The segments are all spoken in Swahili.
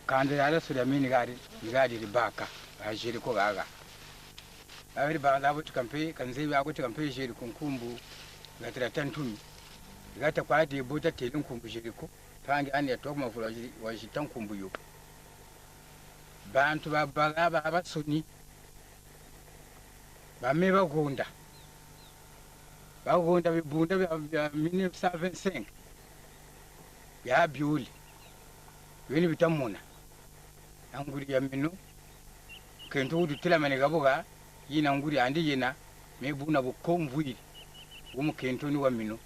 kande ala sura mini gari ribaka ajiri ko gaga awiri ba la butu kampe kanze ya butu kampe jiri kunkumbu gatira tantumi gata kwati buta telin kumbu jiri ko tangi an ya to ma fura wa shi tankumbu yo bantu ba soni ba me bagunda bibunda bya 1925 ya biuli wini bitamuna anguri ya minu kento udu tila mane gabuga yina nguri andi yina me buna bukomvwiri umu kento ni wa minu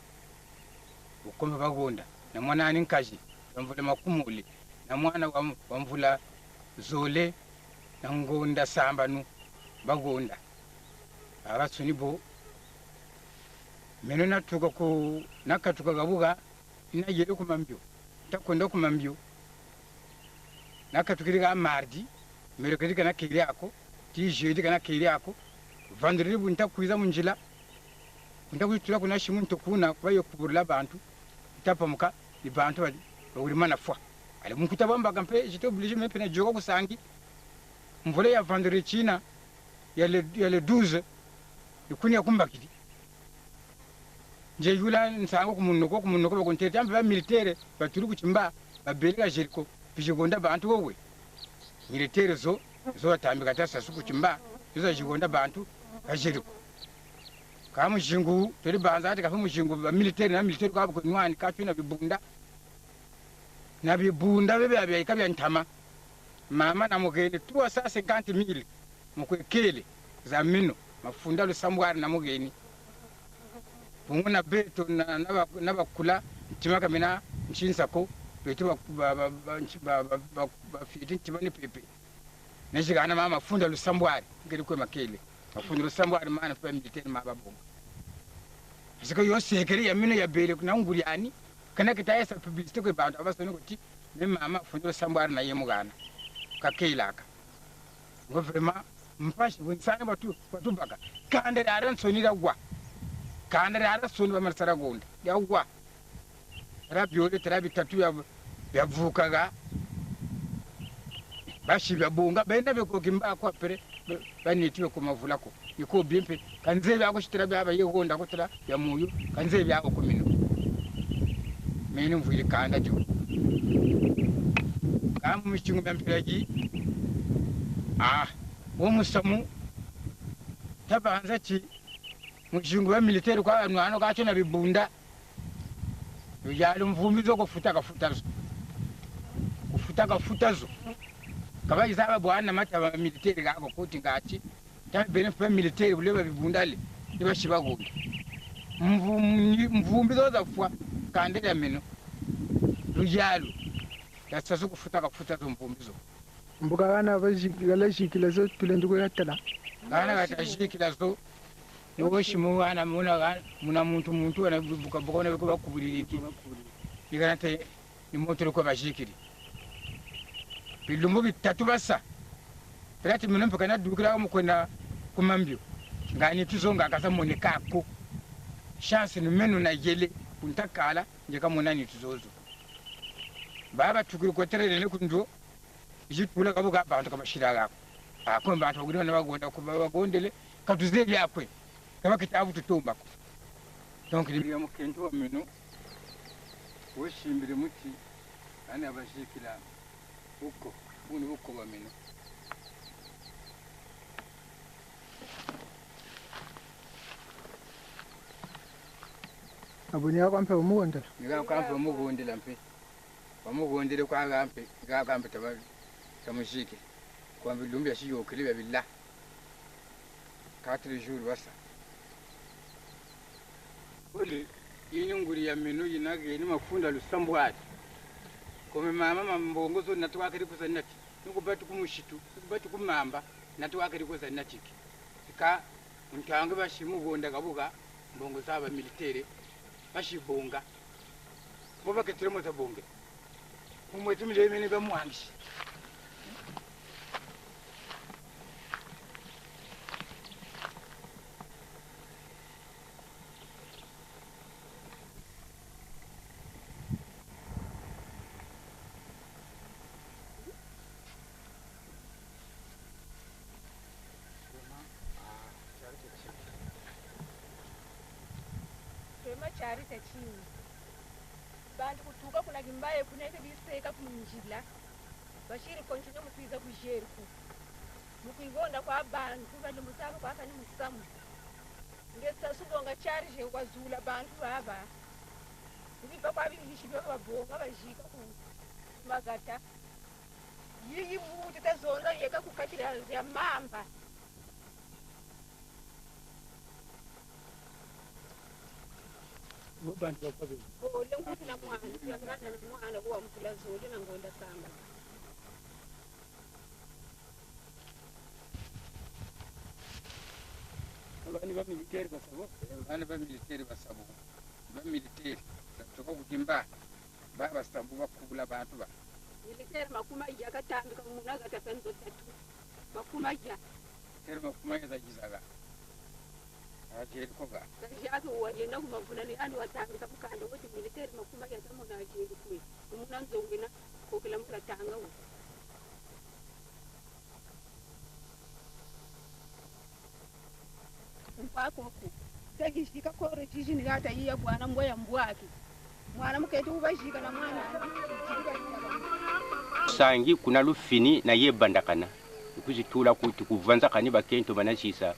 ukombe bagunda na mwana ani nkaji bamvula makumuli na mwana wa mvula zole na ngonda sambanu bagunda abatsuni bo meno nakatuka gabuga ina yere kumambyo takwenda kumambyo nakatukirika mardi merokedi kana kiri yako ti jeudi kana kiri yako vendredi bunta kuiza munjila bunta kuitula kuna shimuntu kuna kwayo kuburula bantu tapamuka ibantu bali ulimana fwa ale munkuta bamba kampe jito oblige me pena jogo kusangi mvule ya vendredi china ya le 12 ikuni yakumbakidi nje yula nsango kumunuko bakontete ambe ba militaire baturi kuchimba babeleka jeriko bijigonda bantu wowe militaire zo batambika tasa suku chimba zo jigonda bantu kajeriko kamu jingu turi banza ati kafu mujingu ba militaire kwa kunwani kachuna bibunda bebe abe kabya ntama mama na mugeni tuwa saa 50,000 mukwekele za mino mafunda lusambwari na mugeni punguna beto nabakula ntimaka mina nshinsako beto bafiti ntimani pepe nashigana mama mafunda lusambwari ngeri kwe makele mafunda lusambwari maana fa militeri mababonga asiko yosekeri ya mino ya bele kuna nguri ani kana kitayesa publicité kwe bantu abasoni kuti ne mama mafunda lusambwari na yemugana kakelaka ngo vraiment mpashi winsani batu baka kande aran sonira gwa kande aran soni ba marsara gonde ya gwa rabiole terabi tatu ya vukaga bashi babunga benda beko kimba kwa pere banitiwe ku mavulako iko bimpe kanze byako shitira byaba yegonda kutira ya muyu kanze byako kumino meni mvuli kanda jo kamu michingu mempiraji wo musamu tabanza ki mujingu wa militaire kwa anwana kacho na bibunda yali mvumizo kufutazo kaba izaba bwana mata ba militaire gako kuti ngati tabe benefa militaire buleba bibundale iba shibagoga mvumbizo za fwa kandela mino rujalo yasasu kufutazo mvumbizo mbuga bana bazigala shikila zo tulende ko yatala bana batashikila zo niwoshimu wana muna muntu wana buka bukona ko bakubuririki biganate ni moto ko bashikiri bilumbu bitatu basa rati minombe kana dukira mu kwenda kumambyo ngani tuzonga akaza monekako chance ni menu na yele kuntakala njeka monani tuzozo baba tukiri ko terere ne kundo jitula kabuga abantu kamashira gako akomba abantu bagirana bagonda ko bagondele katuzeli yakwe kama kitabu tutumbako donc ni mu kento meno woshimbire muti ani abashikira uko bameno abuni yakwampe umugondela ngikampe umugondela mpe bamugondele kwa gampe ngakampe tamushike kwa bilumbi ashiyo kilibe billah 4 jours basa oli inyunguri ya menu yinage ni mafunda lusambwati kome mama mambongozo natwakiri kusanati nikubati kumushitu nikubati kumamba natwakiri kusanati ka untange bashimu bonda kabuga mbongo zaba militaire bashibonga boba ketiremo tabonge umwetu mjemeni bamwangishi chari chini bantu kutuka kuna kimbaye kunaite biseka kunjila bashiri konchine mukwiza kujerku mukuigonda kwa bantu bali musaba kwa kani musamu ngesa subonga chari je kwazula bantu baba ndiba kwa bibishi babonga bajika ku magata yiyi muti tazonda yeka kukatira ya mamba bantu bakwabe ole nguti na mwana yangana na mwana kwa mfula zoli na ngonda samba abani ba militaire basabo abani ba militaire basabo ba militaire toko kudimba ba basambu bakubula abantu ba militaire makuma yakatambika munaga tapenzo tatu makuma ya militaire makuma yazagizaga ajeri koga yake wajenda kumavuna ni andi watambika mukanda wote militaire makuma ya tamu na ajeri kwe umunanzo ngina kokila mukatanga wo mpako takishika kore jijini gata iya bwana mboya mbwaki mwana muketi ubashika na mwana sangi kuna lufini na yebandakana kuzitula kuti kuvanza kani bakento banashisa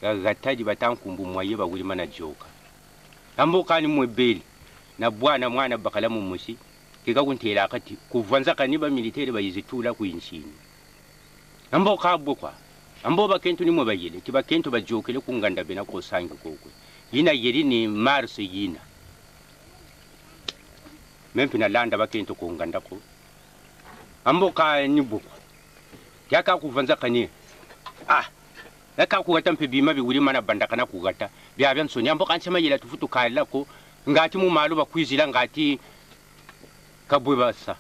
gataji batankumbu mwaye baguli mana joka ambo kani mwebeli na bwana mwana bakala mumushi kika kuntera akati kuvanza kani ba militaire bayizitula kuinshini ambo kabwo kwa ambo bakento ni mwabayele tibakento bajokele kunganda bena ko sangi kokwe yina yeri ni mars yina mempi na landa bakento kunganda ko ambo ka ni buku yaka kuvanza kani naka kugata mpe bima biwuri mana bandakana kugata bya byansoni ambo kanchema yela tufutu kala ko ngati mu malu bakwizila ngati kabwe basa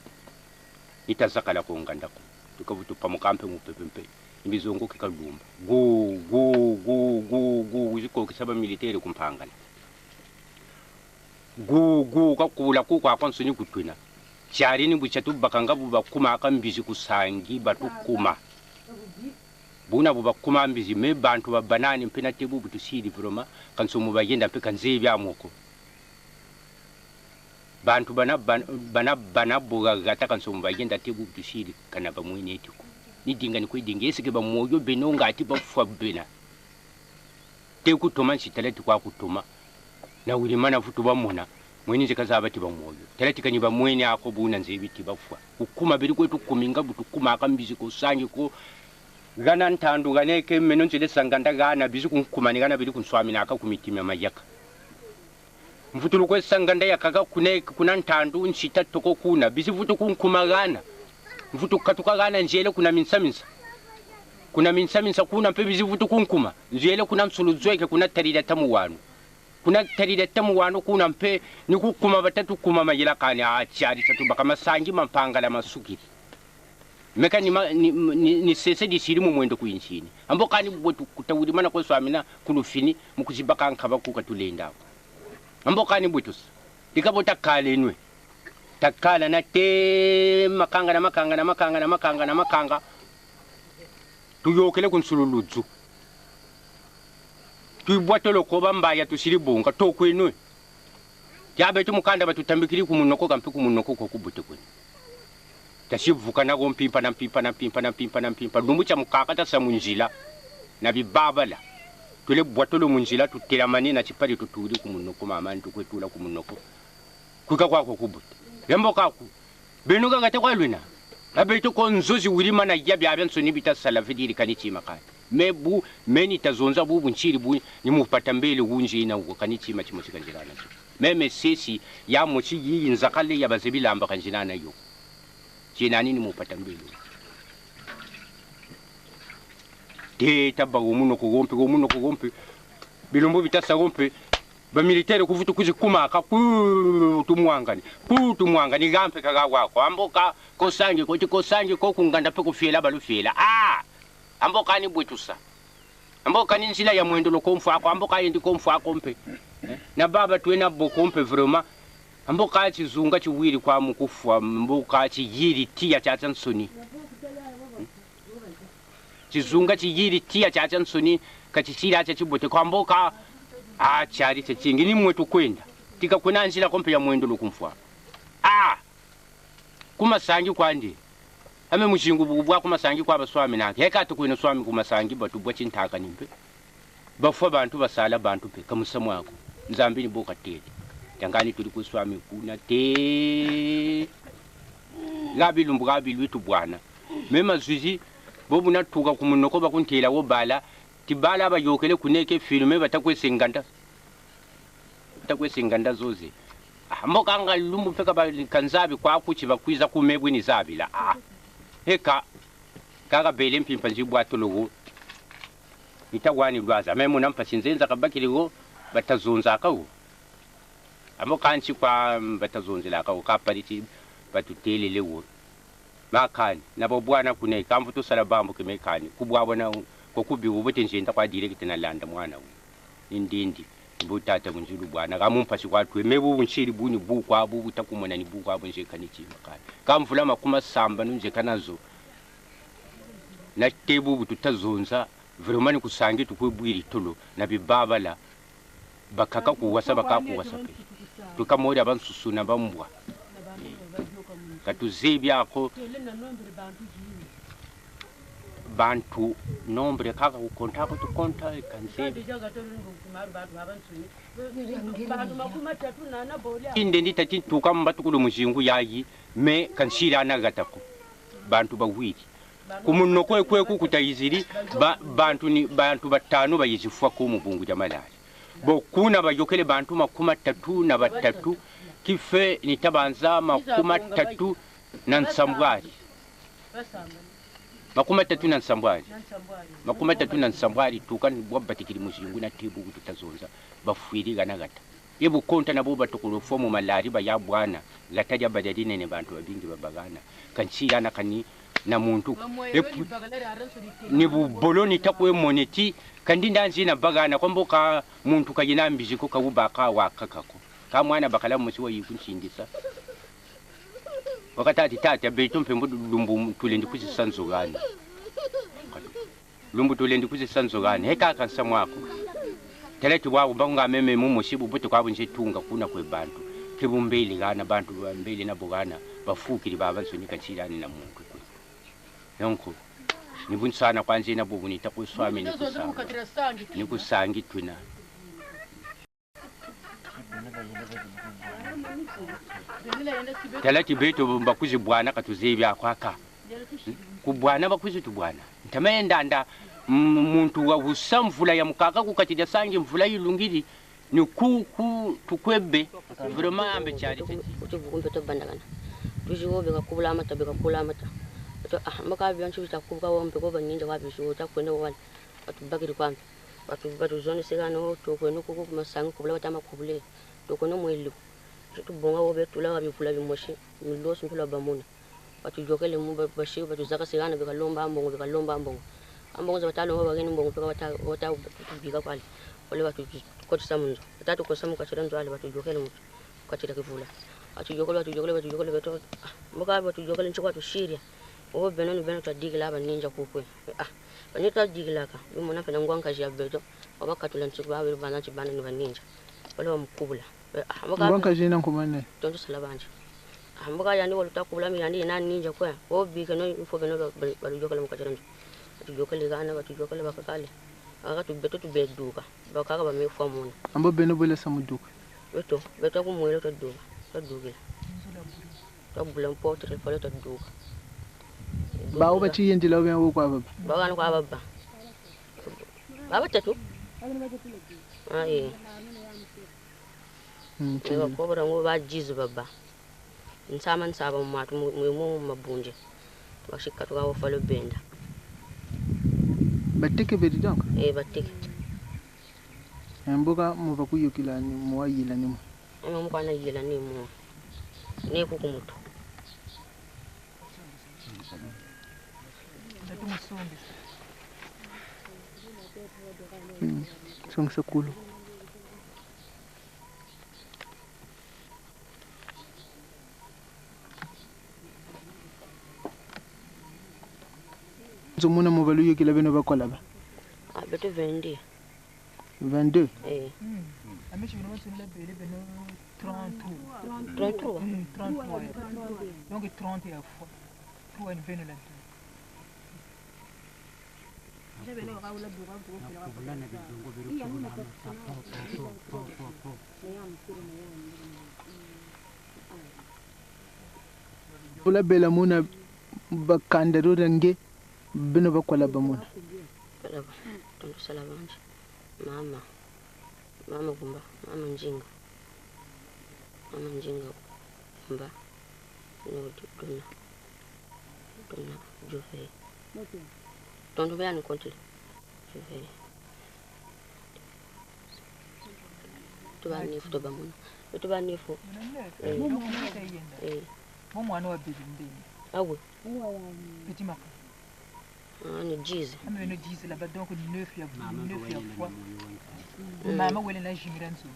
itazakala ko nganda ko tukavutu pamukampe mu pepempe imbizongo kikalumba gu uziko kisaba militaire kumpangana gu kakula ko kwa konsoni kutwina cyari ni buchatu bakanga bubakuma akambizi kusangi batukuma buna bubakuma mbizi me bantu babanani mpena tebu butusiri vroma kansomu bagenda pe kanzebi amoko bantu bana boga gata kansomu bagenda tebu butusiri kana bamwene etiko nidinga ni kwidinga esike bamoyo benonga ati bafwa bena teku toma chitaleti kwa kutoma na uri mana futu bamona mweni zikaza bati bamoyo taleti kanyi bamwene ako buna nzebiti bafwa ukuma biri kwetu kuminga butukuma akambizi ko sangi ko gana ntandu ganeke meno nzile sanganda gana bizi kunkumani gana biri kunswami naka kumitima mayaka mfutulu kwe sanganda yakaga kuna ntandu nchita toko kuna bizi futu kunkuma gana mfutu katuka gana njele kuna minsa kuna mpe bizi futu kunkuma njele kuna msuluzweke kuna tarida tamu wanu kuna mpe nikukuma batatu kuma mayila kani achari chatu baka masangi mampanga la masukiri meka ni sese di siri mu mwendo kuinchini ambo kani bwetu kutawuri mana kwa swamina kulufini mukuzibaka nkaba kukatulenda ambo kani bwetu tikabota kalenwe takala na te makanga tuyokele kunsululuzu tuibwatelo ko bambaya tusiri bonga tokwenwe yabe tumukanda batutambikiri kumunoko kampi kumunoko ko kubute kwenye tashivuka na gompimpa na mpimpa lumucha mukakata sa munjila na bibabala tule bwatolo munjila tutelamani na chipali tuturi kumunoko mama ntukwetula kumunoko kuka kwako kubuta yambo kaku benuga ngate kwalwina abeto konzozi wilima na yabi abenso nibita salafidiri kanichi makani mebu meni tazonza bubu nchiri bu ni mupata mbele wunji na kanichi machimo chikanjirana meme sesi ya mochi yi nzakale ya bazebila amba kanjirana yo china nini mupata mbele te taba umuno kugompe bilombo bitasa gompe ba militaire kuvutu kuzikuma tumwangani gampe kagawako amboka kosangi ko kunganda pe kufela balufela amboka ni bwetusa amboka ni nsila ya mwendo lokomfu ako amboka yindi komfu akompe na baba twena bokompe vraiment amboka chizunga chiwiri kwa mukufu amboka chiyiri tia cha chansoni chizunga chiyiri tia cha chansoni kachishira cha chibote kwa amboka chari chachingi ni mwetu kwenda tika kuna nzila kompe ya mwendo lukumfwa kumasangi kwandi ame mushingu bubwa kumasangi kwa baswami nake heka tukwino swami kumasangi batubwa chintaka nimpe bafwa bantu basala bantu pe kamusamu wako nzambini boka tete tangani tuli kuswami kuna te gabi lumbu gabi lwitu bwana mema zuzi bobu natuka kumunoko bakuntela wo bala tibala abayokele kuneke filme batakwesenganda zozi mokanga lumbu peka kanzabi kwa kuchi bakwiza kumebwe ni zabila heka kaga bele mpimpa njibwa tulugo itawani lwaza memu nampa sinzenza kabakiligo batazunza akawo amokanchi kwa batazunzila akawo kapaliti batutelelewo makani nabo bwana kune kamvu to sala bambo kemekani kubwabona ko kubi ubote njenda kwa direct na landa mwana indindi butata bunjulu bwana kamumpasi kwatwe mebu bunshiri buni bukwa butakumona ni bukwa bunje kanichima kani kamvula makuma samba nunje kanazo na tebu bututazunza vremani kusangi tukwibwiri tolo na bibabala bakaka kuwasa bakakuwasa pe tukamori abansusuna bambwa katuzibyako bantu nombre kaka kukontako tukonta kanzebi inde nditati tukamba tukulu mujingu yayi me kanshira nagatako bantu bawiri kumunoko kweku kutayiziri bantu batano bayizifwa ko mubungu jamalari bo kuna bayokele bantu 33 kife nitabanza 33 na nsambwari 33 na nsambwari 33 na nsambwari tukani bwabatikiri mujingu na tebu tutazonza bafwiri ganagata yebu konta nabo batukulu fomu malari ya bwana lataja badadine ne bantu babingi babagana kanchira na kani na muntu ni buboloni takwe moneti kandi ndanzi na bagana kwamboka muntu kayina mbijiko kabubaka wakakako kamwana bakala musiwa yikunshindisa wakatati tata beto mpembo lumbu tulendi kuzisanzo gani lumbu tulendi kuzisanzo gani heka kansamwako teleti wawo banga meme mumushibu buto kwabunje tunga kuna kwe bantu kibumbeli gana bantu bambeli na bogana bafukiri babanso kachirani na muntu nonko nibunsana kwanje na bubu nitakuswami nikusangi twina teleti beto bakuzi bwana katuzebya kwaka kubwana bakuzi tubwana ntamenda muntu wa busamvula ya mukaka kukatija sangi mvula yilungiri ni tukwebe vraiment ambe cyari kutubukumbe to bandagana tujiwo bega kubula amata maka byanchu bitakubuka wombe ko banyinja wabisho takwene wala batubagiri kwambe batu zone segano to kwene ko masangu kubula batama kubule to kwene mwelu tubonga wobe tula wabikula bimoshi miloso ntula bamuna batu jokele mu bashi batu zaka segano bega lomba ambongo za batalo ngo bageni mbongo peka wata tubiga kwali wale batu ko tsamunzo batatu ko samu kachiranzo wale batu jokele mu kachira kivula batu jokele beto maka batu jokele nchiko tu shiria o benoni beno tadigila aba ninja kukwe banita digilaka bimona pena ngwanka ya beto obakatula nchiko babe bananchi bana ni baninja wale wamkubula ngwanka jina nkumane tonto salabanje maka yani wale takubula mi yani na ninja kwa o bike no info beno balu jokele mu kachiranzo tujokele gana batujokele bakakale akatu beto tubeduka bakaka bamefwa muna ambo beno bole samuduka beto kumwele toduka tabula mpoto telefone toduka bawo bachiyendila obe wo kwa baba bagana kwa baba tatu Ewa kobra ngo bajizu baba nsama nsaba matu mu mabunje bashika to gawo falo benda batike bedi donc batike mboga mu bakuyukila ni muwayila ni mu kana yila ni mu ne kukumuto song sekulu zomuna mo baluyo kila beno bakola ba beto 22 22 eh amishi bino matunda bele beno 33. 33. Donc 30 ya fois. 3 ni 20 là. Ula bela muna bakandaro range bino bakwala bamuna. Kalaba. Tundu salabanje. Mama Gumba, Mama Njinga. Mama Njinga Gumba. No Dona Juve. Tonto bya ni konti. Juve. Tubani futo bamuna. Tubani fu. Mon mwana wa bibi. Awe. Petit maka. Ni jize. Ame no jize là-bas donc 9 ya fois. Maman wele na jimiranzo.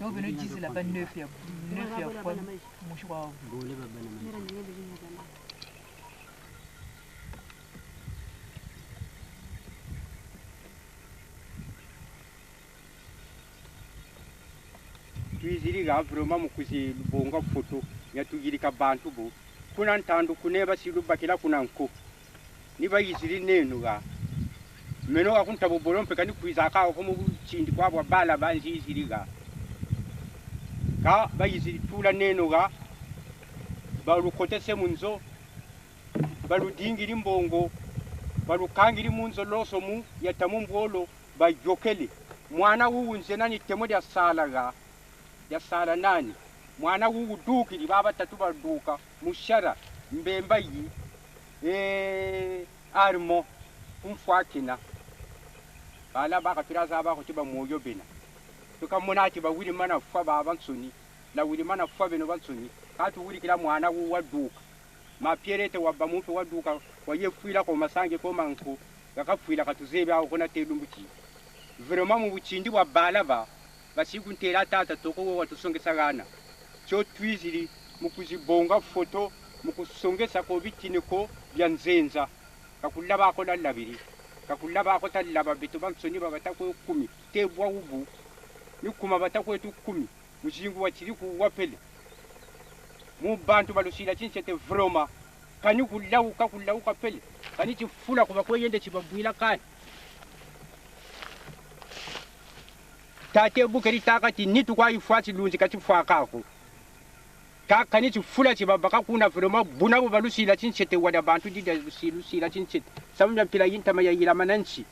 Donc no jize là-bas 9 ya fois. Mushwa. twiziriga vroma mukuzi bonga foto yatugirika bantu bo kuna ntandu kuneba silubakira kuna nko niba yiziri nenu ga meno akunta bo bolompe kani kwiza ka ko mu chindi kwabwa bala banzi yiziriga ka bayiziri tula nenu ga balukotese munzo baludingiri mbongo balukangiri munzo loso mu yatamu mbolo bajokele mwana wuunze nani temo ya sala ga ya sala nani mwana wudukiri baba tatu baduka mushara mbemba yi armo umfakina bala baka tiraza bako tiba moyo bena tukamonati ba wiri mana fa baba nsoni la wiri mana fa beno bansoni katu wiri kila mwana waduka mapierete wabamupe waduka wayefuila ko masange ko manko gakafuila katuzebe aho kona telumbuki vraiment mu bucindi wa balaba basikuntera tata toko wo watusongesa gana cyo twiziri mukuzibonga foto mukusongesa ko bitiniko bya nzenza kakulaba ko lalabiri kakulaba ko talaba bitu bansoni babatakwe 10 tebwa ubu nikuma batakwe tu 10 mujingu wachiri ku wapele mu bantu balusira chinsete vroma kani kulauka pele kani chifula kuba kweyende chibabwila kani tate bukeri takati nitu kwa ifuati lunzi kachifwa kako kani chifula chibabaka kuna vroma buna balusira chinsete wada bantu dida lusira chinsete samya pila yintama ya ila mananchi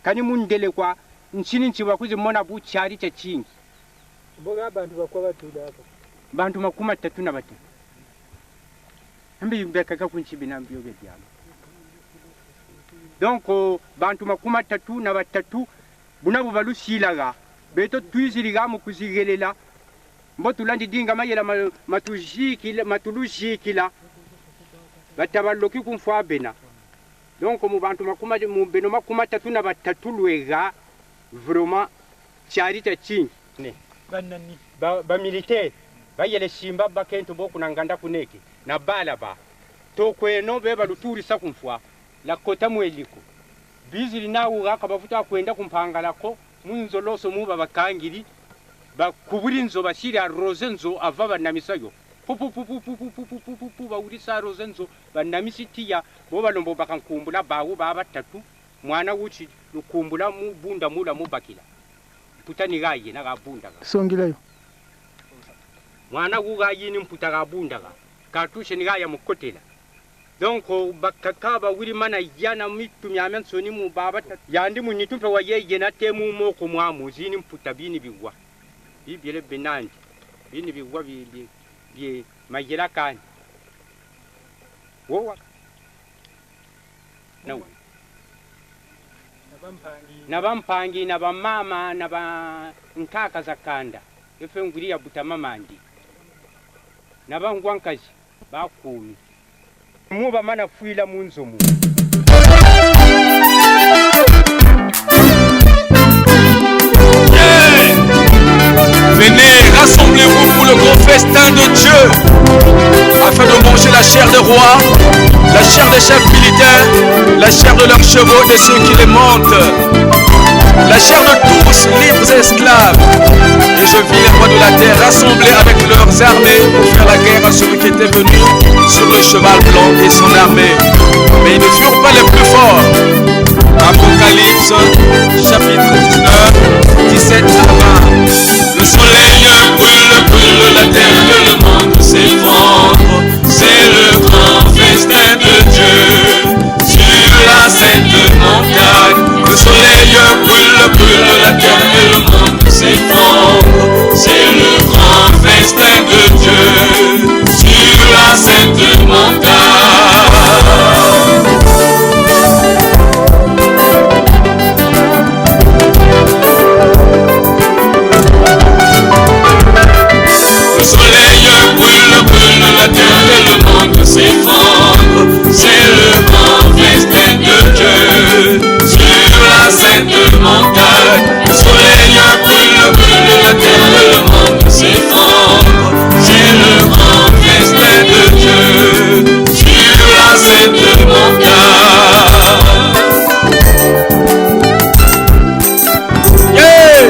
kani mundele kwa nchini nchiwa kuzimona buchari cha chingi Boga abantu bakwa batuda hapa. Bantu makuma 33 ambi mbeka kakunchibi nambyo byama donc bantu makuma 33 bunabo balusilaga beto twiziriga mu kuzigelela mbotulandi dinga mayela matulujikila batabaloki kumfwa bena donc mu bantu makuma mu beno makuma 33 lwega vraiment charita chingi ne Banani. ba militaire bayele simba bakento boku nanganda kuneke na balaba tokweno beba luturisa kumfwa la kota mweliko bizili nawo akabavuta kwenda kumpangalako munzo loso muba bakangiri bakuburi nzo bashiri arozenzo avaba namisayo pupu baurisa rozenzo banamisitiya bo balombo bakankumbula bawo baba 3 mwana wuchi lukumbula mu bunda mula mubakila putani gaye na gabunda Songilayo. mwana gugayi ni mputa gabunda katushe ni gaya mukotela donc bakakaba wiri mana yana mitu myamensoni mu baba yandi mu nitumpe wayeye na temu moko mwamu zini mputa bini biwa bibyele benandi bini biwa bi mayela kan wowa no nabampangi nabamama naba nkaka zakanda efe nguri ya butamamandi nabangwankazi bakumi muba mana fuila munzomu Venez, rassemblez-vous pour le grand festin de Dieu, afin de manger la chair des rois, la chair des chefs militaires, la chair de leurs chevaux et de ceux qui les montent. la chair de tous, libres et esclaves. Et je vis les rois de la terre rassemblés avec leurs armées pour faire la guerre à celui qui était venu sur le cheval blanc et son armée. Mais ils ne furent pas les plus forts. Apocalypse, chapitre 19, 17 à 20. Le soleil brûle, la terre et le monde s'effondre. C'est le grand festin de Dieu sur la sainte montagne. Le soleil brûle, la terre et le monde s'effondre. C'est le grand festin de Dieu sur la sainte montagne. Le soleil brûle, la terre et le monde s'effondre. C'est le grand festin de Dieu sur la sainte montagne. Le soleil brûle, la terre et le monde s'effondre. C'est le grand festin de Dieu sur la sainte montagne. Yeah!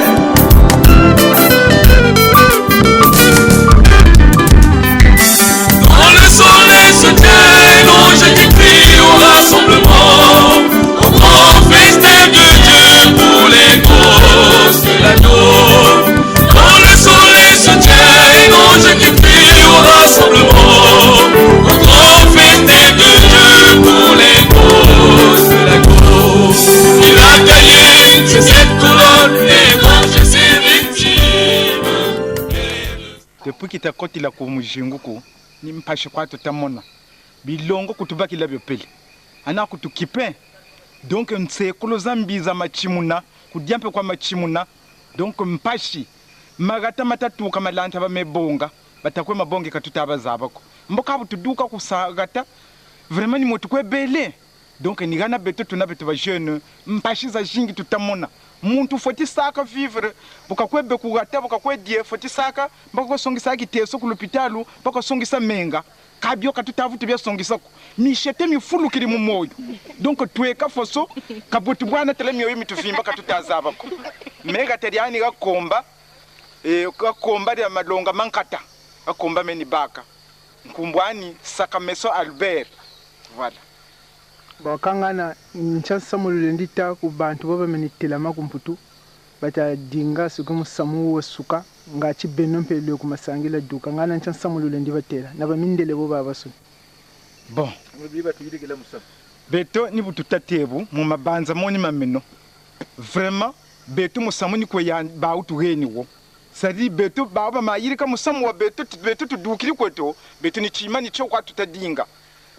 Depuis kitakotila ku mujinguku ni mpashe kwa tutamona bilongo kutubakila byopeli ana kutukipe donc nsekolo zambiza machimuna kudyampe kwa machimuna donc mpashi magata matatu kama lanta bamebonga batakwe mabonge katutaba zabako mboka butuduka kusagata vraiment ni motu kwebele donc nigana beto tuna beto ba jeune mpashi za jingi tutamona muntu foti saka vivre bukakwebe kugata bukakwedie foti saka mbako songisa kiteso ku l'hôpitalu mbako songisa menga kabyo katutavu tibya songisa ko mishete mifulu kiri mu moyo donc tweka foso kabuti bwana tele myoyo mituvimba katutazaba ko mega teriani gakomba gakomba ya malonga mankata gakomba meni baka nkumbwani Sakameso Albert voilà bakangana nchasa mulule ndita ku bantu baba menitela makumputu bata dinga suku musamu wasuka ngachi benompe le ku masangila duka ngana nchasa mulule ndibatela na bamindele bo baba so bon beto ni bututatebu mu mabanza moni mameno vraiment beto musamu ni ko ya ba utuheni wo sadi beto baba mayirika musamu wa beto tudukiri kweto beto ni chima ni cyo kwa tutadinga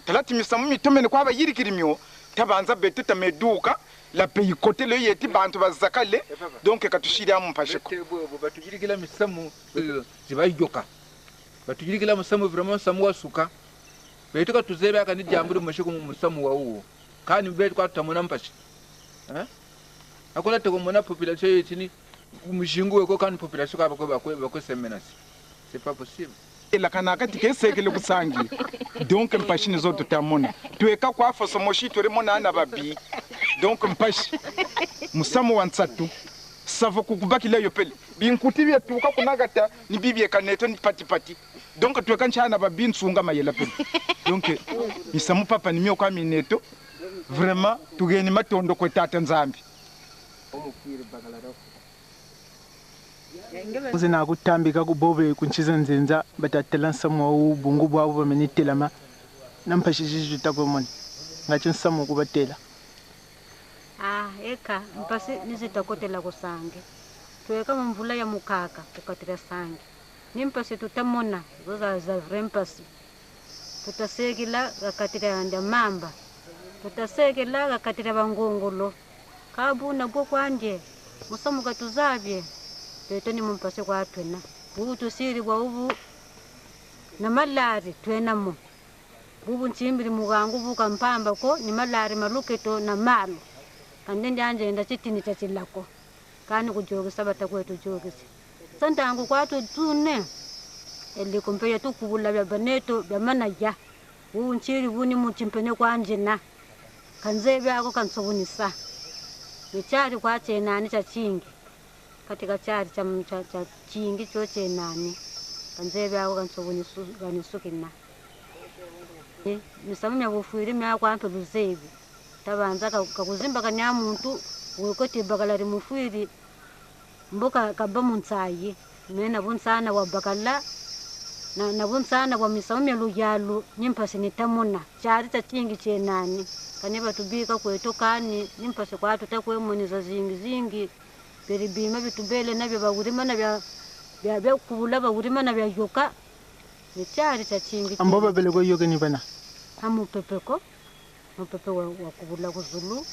talati misamu mitomene kwa bayirikirimyo tabanza beto tameduka la pays côté le yeti bantu bazakale donc katushira mu mpasheko batujirikila misamu zibayoka batujirikila musamu vraiment samu wasuka beto katuzebe akani jambo mashiko mu musamu wa uwo kani beto kwa tutamona mpashi akola teko mona population yetini mushingu weko kani population ka bakwe semenasi c'est pas possible la kanaka tikesekele kusangi donc mpashi nizo tutamona tweka kwa foso moshi tore mona na babi donc mpashi musamu wansatu savo kukubakila yopeli binkuti bya tuka kunagata ni bibye kaneto ni pati donc tweka nchana babi nsunga mayela peli donc misamu papa ni myo kwa mineto vraiment tugeni matondo ko tata nzambi Zina kutambika kubobe kunchiza nzenza batatela samu bungu bwabo bamenitela ma nampashishije tapomoni ngacho samu kubatela eka mpasi nizitakotela kusange tweka mvula ya mukaka kukatira sange nimpasi tutamona zoza za vrempasi tutasekila gakatira nda mamba tutasekila gakatira bangongolo kabuna bwo kwanje musamu katuzabye beto ni mumpase kwa twena bubu siri bwa ubu na malari twena mu bubu nchimbiri mugangu buka mpamba ko ni malari maluketo na malo kande njanje nda chitini chachilako kani kujogisa batakwetu jogisi santangu kwatu tune eli kompeya tukubula bya baneto bya manaya bubu nchiri buni muchimpene kwa njena kanze byako kansobunisa michari kwa chenani cha chingi katika chari cha chingi cho chenani kanzebe ako kansobunisukinna misamumya bufuiri mya kwampe luzebi tabanza kakuzimba kanya muntu wekoti bakalari mufuiri mboka kaba muntsayi mena bunsana wa bakala na bunsana wa misamumya luyalu nyimpasi nitamuna chari cha chingi chenani kaniba tubika kweto kani nimpasi kwatu takwemoniza zingi beribima bitubele nabyo bagurima bya kubula bagurima nabyo yoka nichari cha chingi ambo babele ko yoke ni bana amu pepeko mapepe wa kubula kuzulu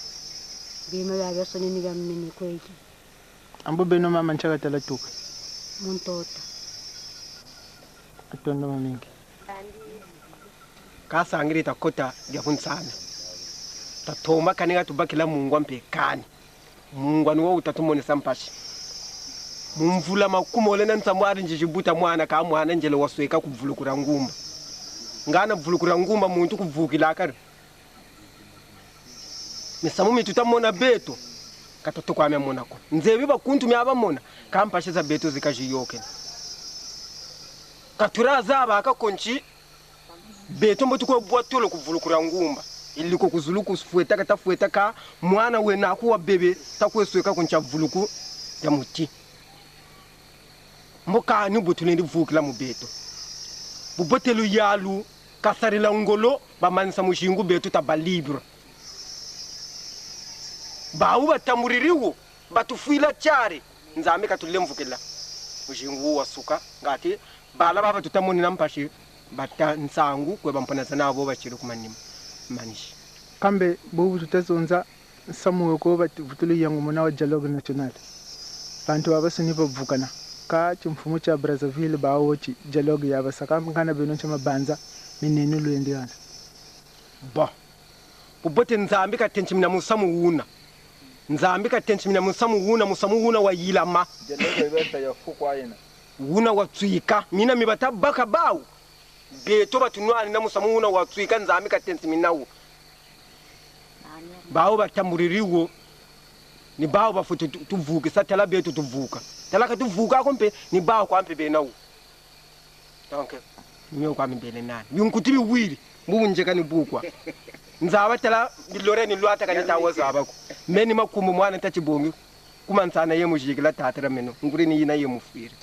bima bya soni ni bya mini kweki ambo beno mama nchaka tala tuka muntota atondo mamingi kasangiri takota ya kunsana tatoma kaniga tubakila mungwa mpekani mungwa niwo utatumone sampashi mumvula makumole na ntsamwari njijibuta mwana ka mwana njele wasweka kuvulukura ngumba ngana vulukura ngumba muntu kuvukila akari misamumi tutamona beto katoto kwa mona ko nzebi bakuntu myaba mona kampashi za beto zikajiyoke katuraza bakakonchi beto mbotu ko bwatolo kuvulukura ngumba iliko kuzuluku fueta katafueta ka mwana we na kuwa bebe takwesweka kuncha vuluku ya muti mboka ni botule ndi vukila mu beto bubotelu yalu kasarila ngolo bamanisa mushingu beto tabalibra bawu batamuririwo batufuila chare nzame katulemvukila mushingu wasuka ngati bala baba tutamoni nampashi bata nsangu kwe bampana nabo bachiri kumanima manishi kambe bobu tutazonza samuwe ko batulu yangu mona wa dialogue national bantu abasuni bavukana ka chimfumo cha Brazzaville bawochi dialogue yabasaka ngana beno chama banza minene lwendiana ba bubote nzambi ka tenchimina musamu una nzambi ka tenchimina musamu una wa yilama dialogue ibeta ya fukwa ina una wa tswika mina mibata baka bawu beto batunwali na musamu una wa tswika nzambi ka tenchimina u bawo batamuririwo ni bawo bafutu tuvuka satela betu tuvuka tela ka tuvuka kompe ni bawo kwampe benawo donc nyo kwa mbele nani yunkuti biwiri mbunje kani bukwa nzaba tela biloreni lwata kani tawaza abako meni makumu mwana tachibongi kumansana ye mujikila tatira meno nguri ni yina ye mufiri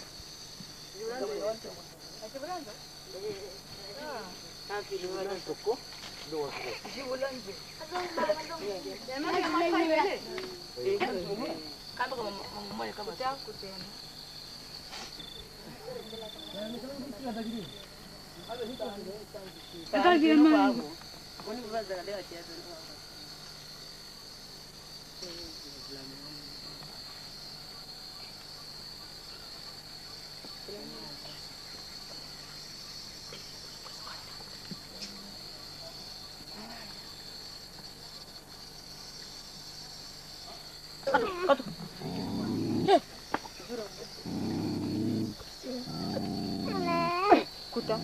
Kuta.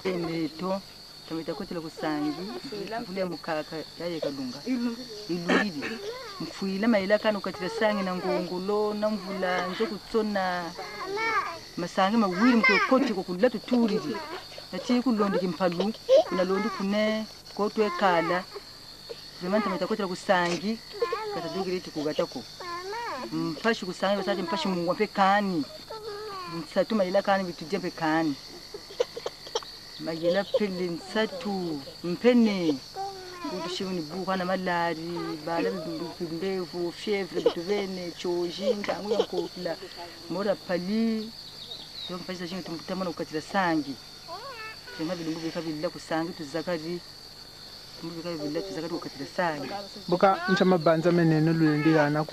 Emeto tamita kotela kusangi vule mukaka yaye kalunga ilulidi mfuila maila kana ukatira sangi na ngongolo na mvula nzo kutsona masangi mawiri mkoti ko kulatu turidi nati kulondi kimpalu na londi kune kotwe kala zemanta tamita kotela kusangi katadugiriti kugatako mpashi kusangi basati mpashi mungwa pe kani nsatu maila kani bituje pe kani magela pele nsatu mpene kushibuni buka na malari bala bimbevu fievre bituvene chojinga nguya kokila mora pali yo mpasa jinga tumtamana ukatira sangi sema bilungu bikabilla kusangi tuzakari tumbu bikabilla tuzakari ukatira sangi buka nchama banza menene lwendiana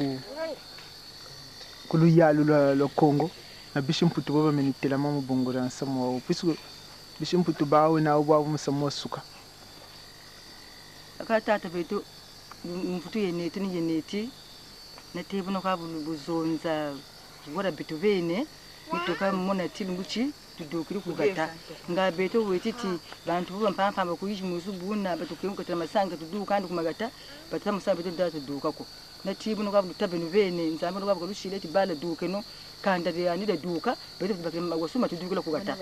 kuluyalu lo Congo na bishimputu baba menitela mamu bongora nsamu wa pisu bishimputu bawe na ubabu musamu suka akatata beto mfutu yeneti ni yeneti na tebu no kabulu buzonza wara beto bene mitoka mona tilunguchi tudukiri kugata nga beto wetiti bantu bampampa bakuyishi musubuna batukenga tama masanga tuduka kandi kumagata batama masanga beto data tuduka ko na tibu no kabu tabenu bene nzambe no kabu lushile tibala duke no kanda de ani de duka beto bakema wasuma tudukira kugata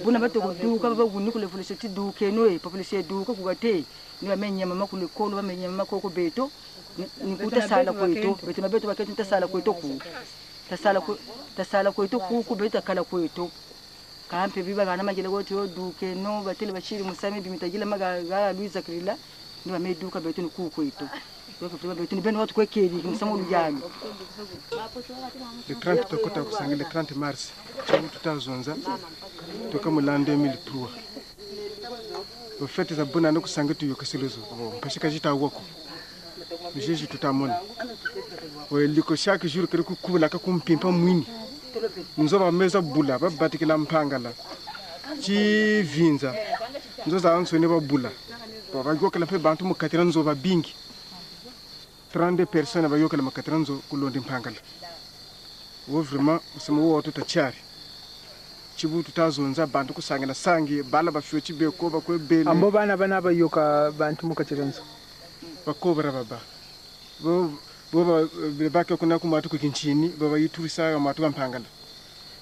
buna bato kuduka baba guni kule fulise tiduke no e populise duka kugate ni bamenya mama kule kono bamenya mama koko beto ni kutasala kwetu beto mabeto bakati tasala kwetu ku tasala kwetu ku beto kala kwetu kampe biba bana magile wote duke no batele bashiri musame bimitagila magaga Luiza Krila ni bameduka beto ni ku kwetu kwa beto ni beno watu kwekeli musamo lujani le 30 tokota kusange le 30 mars chamu tutazonza toka mulande 2003 au fait za bona no kusange tu yokasilezo mpashika jita wako jeje tutamona weliko chaque jour que kukula ka kumpimpa mwini nzoba meza bula babatikila mpangala chi vinza nzoza ansone ba bula ba yokela pe bantu mukatira nzoba bingi 32 personnes ba yokela makatira nzo kulondi mpangala wo vraiment usema wo tutachari chibu tutazonza bantu kusangana sangi bala bafyo chibeko bakwe bele ambo bana bayoka bantu mukatira nzo bakobra baba bo baka kuna kumatu kukinchini baba yiturisa amatu mpangala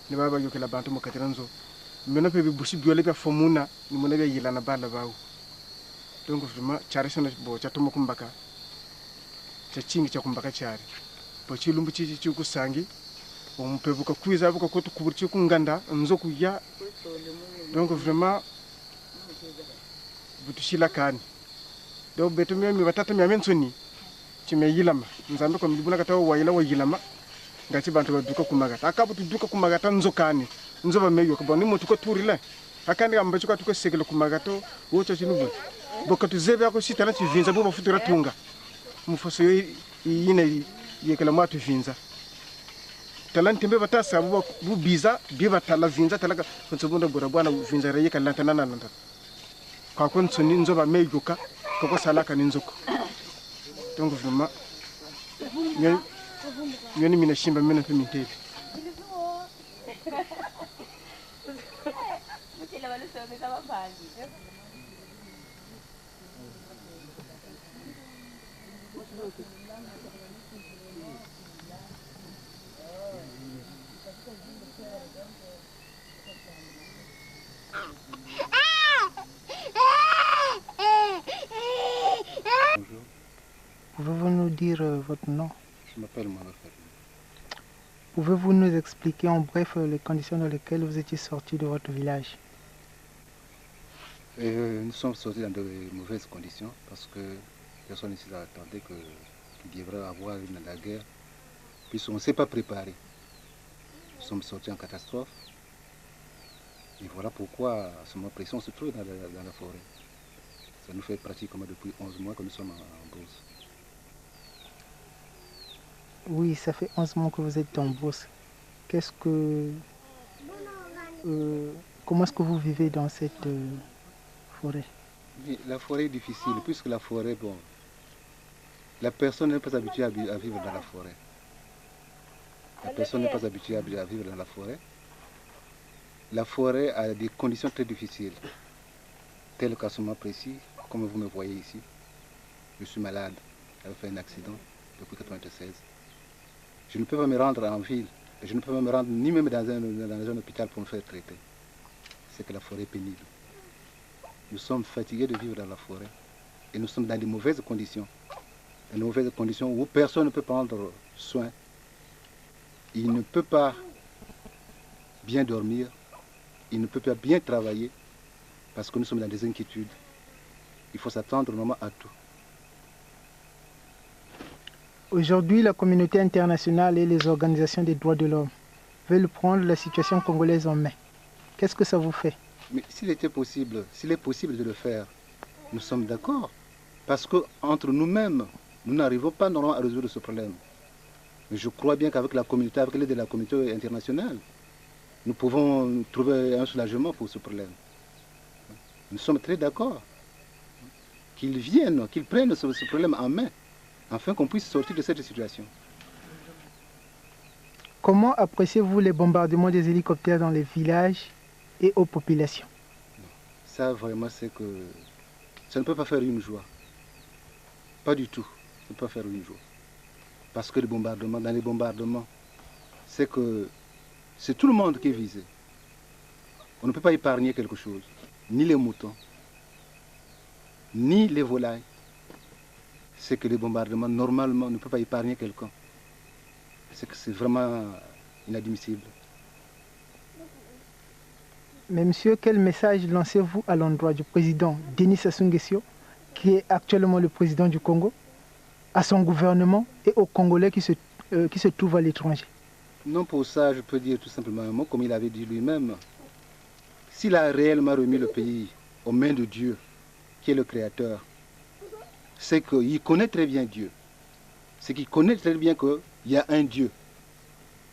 ni baba yokela bantu mukatira nzo mena pe bibushi biole pe fomuna ni mona be yilana bala bawo donc vraiment charisana bo chatomo kumbaka chachingi cha kumbaka chari bo chilumbu chichi kusangi umpebuka kwiza buka ko tukuburchi kunganda nzo kuya donc vraiment butushila kani do beto mi batata mi amensoni chime yilama nzambe ko mbibuna katawo wayila wayilama ngati bantu baduka kumagata akabu tuduka kumagata nzo kani nzo bameyo ko boni mutu ko turila akandi gamba chuka tuko sekelo kumagato wocho chinubu boka tuzebe ako sitana chivinza bo bafutura tunga mufoso yine yekela matu vinza talante mbe batasa bu biza biba tala vinza talaga nsubunda bora bwana vinza reyeka lantana nanda kwa konsoni nzo bameyo koko salaka ninzoko donc vraiment nyoni mina shimba mina pe miteli Pouvez-vous nous dire votre nom? Je m'appelle Mohamed. Pouvez-vous nous expliquer en bref les conditions dans lesquelles vous étiez sorti de votre village? Nous sommes sortis dans de mauvaises conditions parce que personne ici n'attendait qu'il devrait avoir la guerre. Puisqu'on ne s'est pas préparé. Nous sommes sortis en catastrophe. Et voilà pourquoi à ce moment précis on se trouve dans la forêt. Ça nous fait pratiquement depuis 11 mois que nous sommes en brousse. Oui, ça fait 11 mois que vous êtes en brousse. Comment est-ce que vous vivez dans cette forêt? La forêt est difficile, puisque la forêt, bon, la personne n'est pas habituée à vivre dans la forêt. La personne n'est pas habituée à vivre dans la forêt. La forêt a des conditions très difficiles, telles qu'à ce moment précis, comme vous me voyez ici. Je suis malade, j'ai fait un accident depuis 1996. Je ne peux pas me rendre en ville, je ne peux pas me rendre ni même dans un hôpital pour me faire traiter. C'est que la forêt est pénible. Nous sommes fatigués de vivre dans la forêt et nous sommes dans de mauvaises conditions. Dans de mauvaises conditions où personne ne peut prendre soin. Il ne peut pas bien dormir, il ne peut pas bien travailler parce que nous sommes dans des inquiétudes. Il faut s'attendre normalement à tout. Aujourd'hui, la communauté internationale et les organisations des droits de l'homme veulent prendre la situation congolaise en main. Qu'est-ce que ça vous fait? Mais s'il est possible de le faire, nous sommes d'accord. Parce qu'entre nous-mêmes, nous n'arrivons pas normalement à résoudre ce problème. Mais je crois bien qu'avec la communauté, avec l'aide de la communauté internationale, nous pouvons trouver un soulagement pour ce problème. Nous sommes très d'accord. Qu'ils viennent, qu'ils prennent ce problème en main, afin qu'on puisse sortir de cette situation. Comment appréciez-vous les bombardements des hélicoptères dans les villages et aux populations? Ça, vraiment, c'est que ça ne peut pas faire une joie. Pas du tout. Ça ne peut pas faire une joie. Parce que dans les bombardements, c'est que c'est tout le monde qui est visé. On ne peut pas épargner quelque chose. Ni les moutons, ni les volailles. C'est que les bombardements, normalement, on ne peut pas épargner quelqu'un. C'est que c'est vraiment inadmissible. Mais monsieur, quel message lancez-vous à l'endroit du président Denis Sassou Nguesso, qui est actuellement le président du Congo, à son gouvernement et aux Congolais qui se trouvent à l'étranger? Non, pour ça, je peux dire tout simplement un mot, comme il avait dit lui-même. S'il a réellement remis le pays aux mains de Dieu, qui est le Créateur, c'est qu'il connaît très bien Dieu. C'est qu'il connaît très bien qu'il y a un Dieu.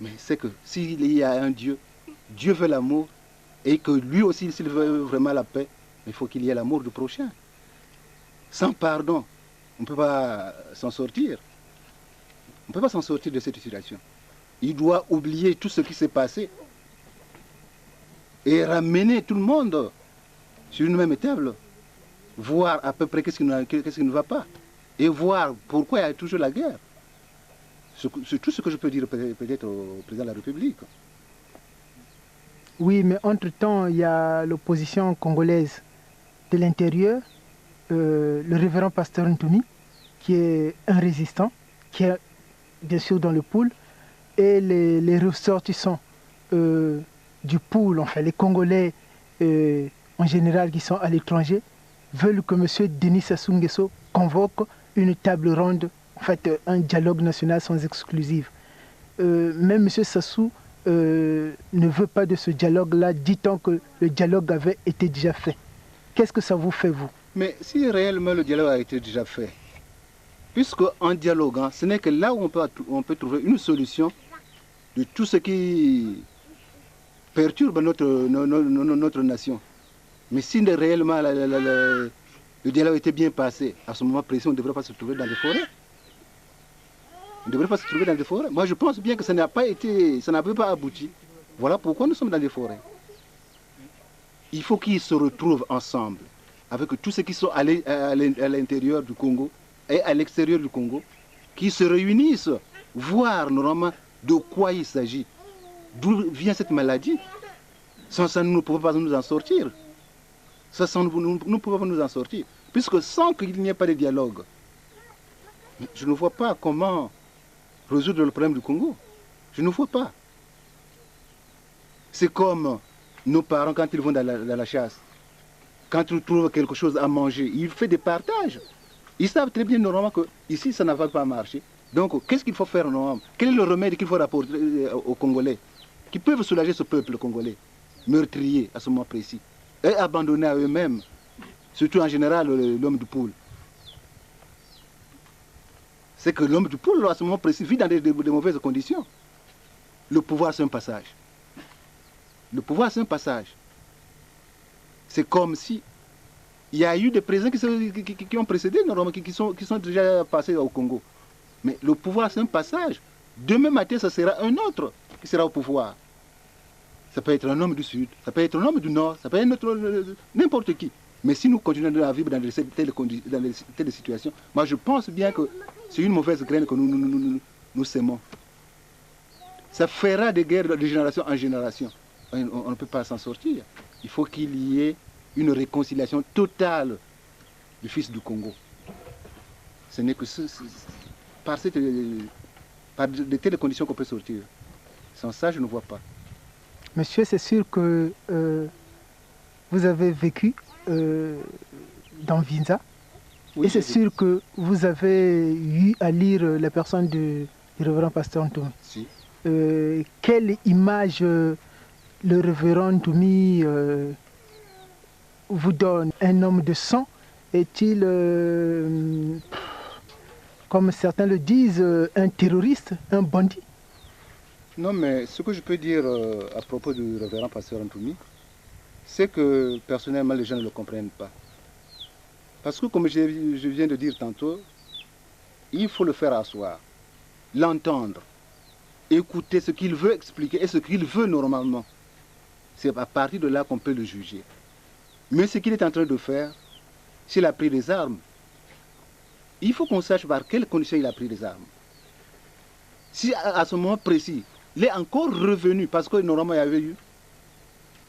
Mais c'est que s'il y a un Dieu, Dieu veut l'amour, et que lui aussi, s'il veut vraiment la paix, il faut qu'il y ait l'amour du prochain. Sans pardon, on ne peut pas s'en sortir. On ne peut pas s'en sortir de cette situation. Il doit oublier tout ce qui s'est passé et ramener tout le monde sur une même table, voir à peu près qu'est-ce qui ne va pas, et voir pourquoi il y a toujours la guerre. C'est tout ce que je peux dire peut-être au président de la République. Oui, mais entre-temps, il y a l'opposition congolaise de l'intérieur, le révérend pasteur Ntoumi, qui est un résistant, qui est bien sûr dans le pool, et les ressortissants du pool, enfin les Congolais en général qui sont à l'étranger, veulent que M. Denis Sassou Nguesso convoque une table ronde, en fait un dialogue national sans exclusive. Même M. Sassou ne veut pas de ce dialogue-là, dit-on que le dialogue avait été déjà fait. Qu'est-ce que ça vous fait, vous? Mais si réellement le dialogue a été déjà fait, puisque en dialoguant, ce n'est que là où on peut trouver une solution de tout ce qui perturbe notre nation. Mais si réellement le dialogue était bien passé, à ce moment précis, on ne devrait pas se trouver dans les forêts. On ne devrait pas se trouver dans des forêts. Moi, je pense bien que ça n'a pas abouti. Voilà pourquoi nous sommes dans des forêts. Il faut qu'ils se retrouvent ensemble, avec tous ceux qui sont à l'intérieur du Congo et à l'extérieur du Congo, qui se réunissent, voir normalement de quoi il s'agit, d'où vient cette maladie. Sans ça, nous ne pouvons pas nous en sortir. Nous ne pouvons pas nous en sortir. Puisque sans qu'il n'y ait pas de dialogue, je ne vois pas comment résoudre le problème du Congo. Je ne vois pas. C'est comme nos parents quand ils vont dans la chasse. Quand ils trouvent quelque chose à manger, ils font des partages. Ils savent très bien normalement que ici ça ne va pas marcher. Donc qu'est-ce qu'il faut faire normalement? Quel est le remède qu'il faut rapporter aux Congolais qui peuvent soulager ce peuple congolais, meurtrier à ce moment précis, et abandonné à eux-mêmes, surtout en général l'homme du poule. C'est que l'homme du poule, à ce moment précis, vit dans de mauvaises conditions. Le pouvoir, c'est un passage. Le pouvoir, c'est un passage. C'est comme si il y a eu des présidents qui ont précédé, normalement, qui sont déjà passés au Congo. Mais le pouvoir, c'est un passage. Demain matin, ça sera un autre qui sera au pouvoir. Ça peut être un homme du Sud, ça peut être un homme du Nord, ça peut être n'importe qui. Mais si nous continuons à vivre dans telles situations, moi je pense bien que c'est une mauvaise graine que nous sémons. Ça fera des guerres de génération en génération. On ne peut pas s'en sortir. Il faut qu'il y ait une réconciliation totale du fils du Congo. Ce n'est que par de telles conditions qu'on peut sortir. Sans ça, je ne vois pas. Monsieur, c'est sûr que vous avez vécu dans Vinza. Oui, et c'est sûr que vous avez eu à lire la personne du révérend pasteur Ntoumi. Si. Quelle image le révérend Ntoumi vous donne? Un homme de sang? Est-il, comme certains le disent, un terroriste, un bandit? Non, mais ce que je peux dire à propos du révérend pasteur Ntoumi, c'est que personnellement les gens ne le comprennent pas. Parce que comme je viens de dire tantôt, il faut le faire asseoir, l'entendre. écouter ce qu'il veut expliquer et ce qu'il veut normalement. C'est à partir de là qu'on peut le juger. Mais ce qu'il est en train de faire, s'il a pris des armes, il faut qu'on sache par quelles conditions il a pris des armes. Si à ce moment précis, il est encore revenu, parce que normalement il y avait eu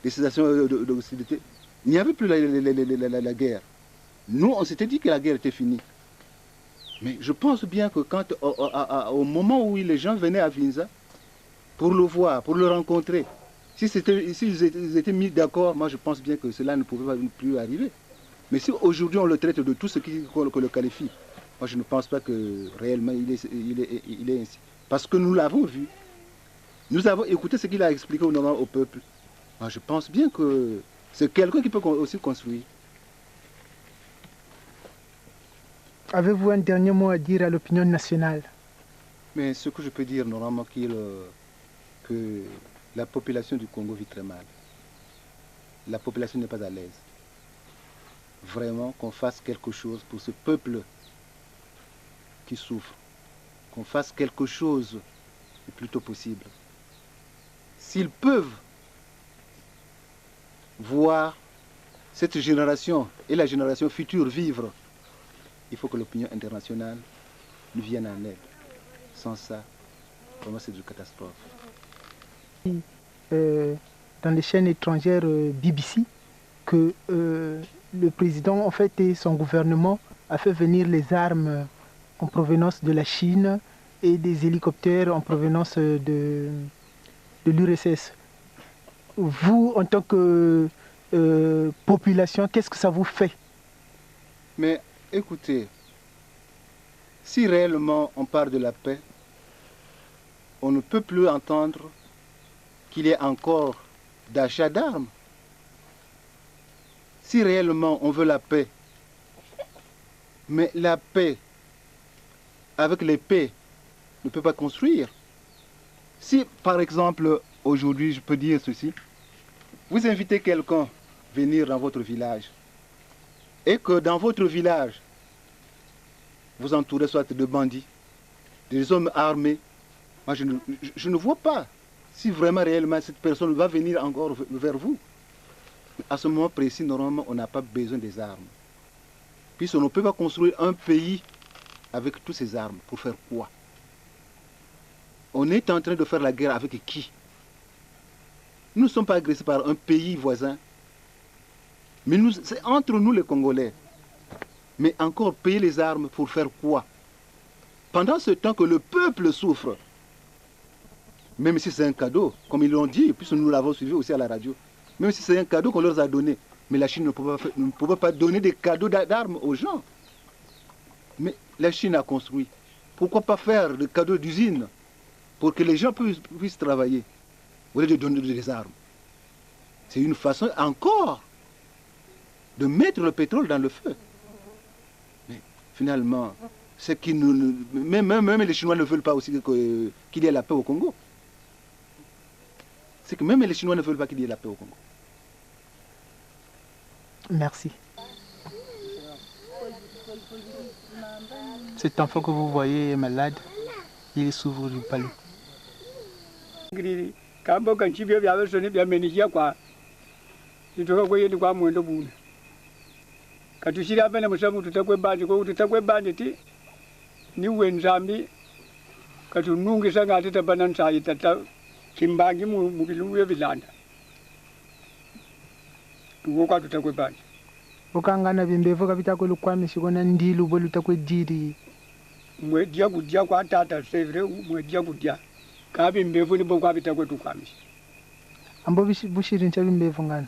des situations d'hostilité, il n'y avait plus la guerre. Nous, on s'était dit que la guerre était finie. Mais je pense bien que quand, au moment où les gens venaient à Vinza, pour le voir, pour le rencontrer, s'ils étaient mis d'accord, moi je pense bien que cela ne pouvait plus arriver. Mais si aujourd'hui on le traite de tout ce qu'on le qualifie, moi je ne pense pas que réellement il est ainsi. Parce que nous l'avons vu. Nous avons écouté ce qu'il a expliqué au peuple. Moi je pense bien que c'est quelqu'un qui peut aussi construire. Avez-vous un dernier mot à dire à l'opinion nationale? Mais ce que je peux dire normalement, que la population du Congo vit très mal. La population n'est pas à l'aise. Vraiment qu'on fasse quelque chose pour ce peuple qui souffre. Qu'on fasse quelque chose le plus tôt possible. S'ils peuvent voir cette génération et la génération future vivre, il faut que l'opinion internationale nous vienne en aide. Sans ça, vraiment c'est une catastrophe. Dans les chaînes étrangères BBC, que le président en fait et son gouvernement a fait venir les armes en provenance de la Chine et des hélicoptères en provenance de l'URSS. Vous, en tant que population, qu'est-ce que ça vous fait? Mais écoutez, si réellement on parle de la paix, on ne peut plus entendre qu'il y ait encore d'achat d'armes. Si réellement on veut la paix, mais la paix avec l'épée ne peut pas construire. Si par exemple, aujourd'hui je peux dire ceci, vous invitez quelqu'un à venir dans votre village, et que dans votre village, vous entourez soit de bandits, des hommes armés, moi je ne vois pas si vraiment réellement cette personne va venir encore vers vous. À ce moment précis, normalement, on n'a pas besoin des armes. Puisqu'on ne peut pas construire un pays avec toutes ces armes. Pour faire quoi? On est en train de faire la guerre avec qui? Nous ne sommes pas agressés par un pays voisin. Mais c'est entre nous les Congolais. Mais encore payer les armes pour faire quoi? Pendant ce temps que le peuple souffre, même si c'est un cadeau, comme ils l'ont dit, puisque nous l'avons suivi aussi à la radio, même si c'est un cadeau qu'on leur a donné, mais la Chine ne pouvait pas donner des cadeaux d'armes aux gens. Mais la Chine a construit. Pourquoi pas faire des cadeaux d'usine pour que les gens puissent travailler au lieu de donner des armes? C'est une façon encore de mettre le pétrole dans le feu. Mais finalement, c'est qui même les Chinois ne veulent pas aussi qu'il y ait la paix au Congo. C'est que même les Chinois ne veulent pas qu'il y ait la paix au Congo. Merci. Cet enfant que vous voyez est malade. Il souffre du palud. Katushira bana musamu tutakwe banje ko tutakwe banje ti ni wenzambi katunungi sanga atita banan sai tata kimbangi mu biluwe bilanda tuwo kwa tutakwe banje ukangana bimbevo kapita ko lukwami shikona ndilu bo lutakwe diri mwe dia kudia kwa tata sevre mwe dia kudia ka bimbevo ni bo kwa bitakwe tukwami ambo bushiri ncha bimbevo ngana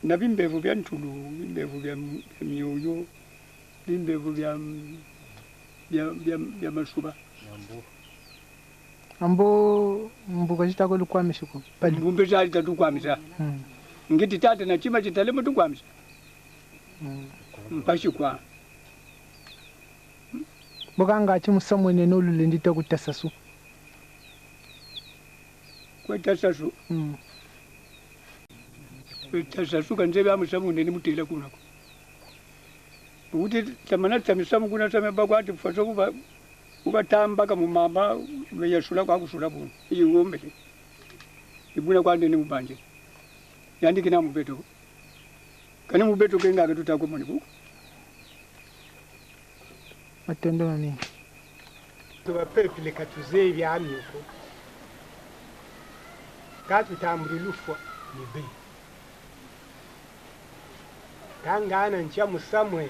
na bimbevu bya ntulu, bimbevu bya myoyo, bimbevu bya mashuba. Ambo mbuka chitako lukwamisha ko. Mbumbe zali tatukwamisha. Ngiti tata na chima chitalemo tukwamisha. Mpashi kwa. Bokanga chimusamwene nolule ndita kutasasu. Kwa tasasu. Tasasuka nzebe amusamu ndeni mutela kunako. Uti tamana tamisamu kuna tame bakwati faso kuba ubatambaka mumamba beyashula kwakushula buno iwombele ibuna kwande ni mubanje yandiki na mubeto kani mubeto kenga katutako moni buku matendo mami tubapepile katuze ibyamyuko katutambura ilufwa nibe kangana ncha musamwe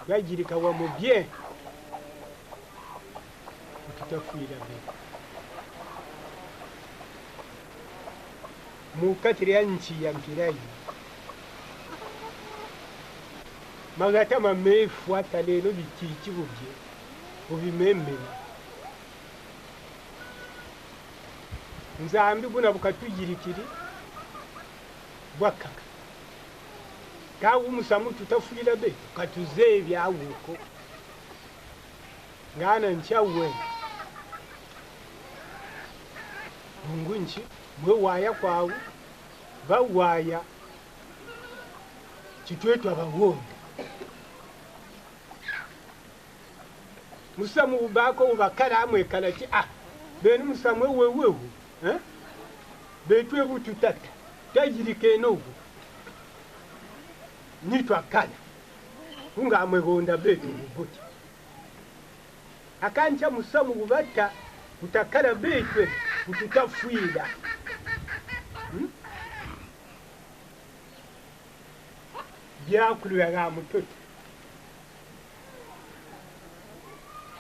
yagirika wa mubye tutafuira be mukatiri ya nchi ya mpirayi magata mamefuata lelo bikichi bubye ubimemena nzambi buna bukatugirikiri bwakaka kawu musamu tutafuira be katuze byawuko ngana nchawe mungunchi mwe waya kwawu bawaya chitwetu abawonda musamu ubako ubakala amwe kalati bene musamu wewewu betwe bututata tajirike nobu nitwa kala unga amwegonda betu bubuti akancha musamu ubata utakala betwe ututafuira byakulwa mutoto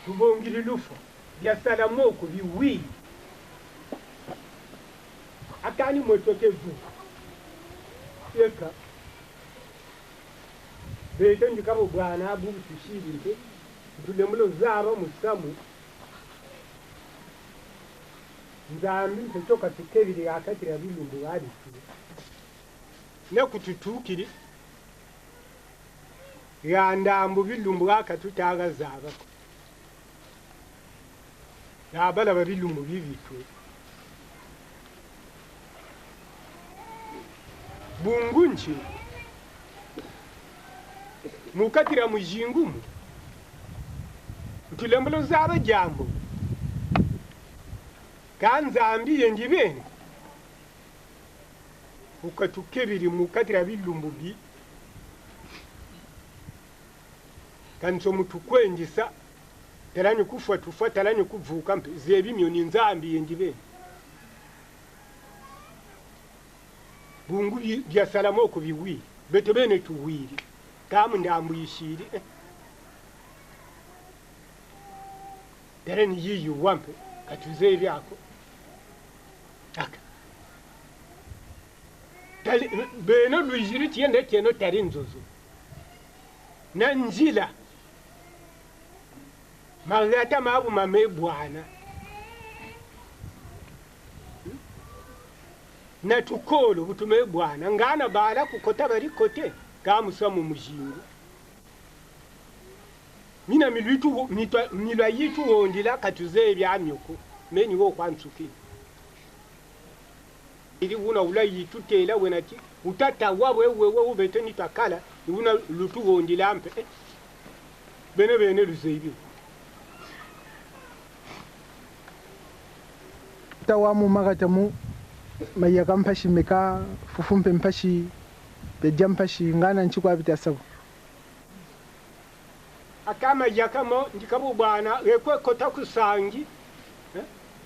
tubongiri lufu byasalamoko biwi akani motokevu eka beto ndikabo bwana abubu tushirinde tulemulo zaba musamu nzambi ntoka tukebiri akatira bilungu wali nekututukiri yandambu bilumbu akatutaga zaba yabala babilumbu bibitwe bungunchi mukatira mujingumu tulembulo zaba jambo kanzambi yendibene ukatukebiri mukatira bilumbu bi kanso mutukwenjisa talanyo kufa tufa talanyo kuvuka mpe zebi myoni nzambi yendibene bungu bya salamoko biwi beto bene tuwiri kamu ndambuyishiri tarani yiyu wampe katuze byako aka beno lujiri tiende tieno tari nzozo na njila magata mabu mame bwana na tukolo butume bwana ngana bala kukota bari kote kamusamu mujingu mina milwa yitu wondila katuze byamyuko meni wo kwansuki ili una ula yitu tela wenati utata wabwe wewe ubete nitakala una lutu wondila ampe bene luzeibi tawamu magatamu mayaka mpashi meka fufumpe mpashi bedia mpashi ngana nchikwa bitasabu akama yakamo ndikabu bwana rekwe kota kusangi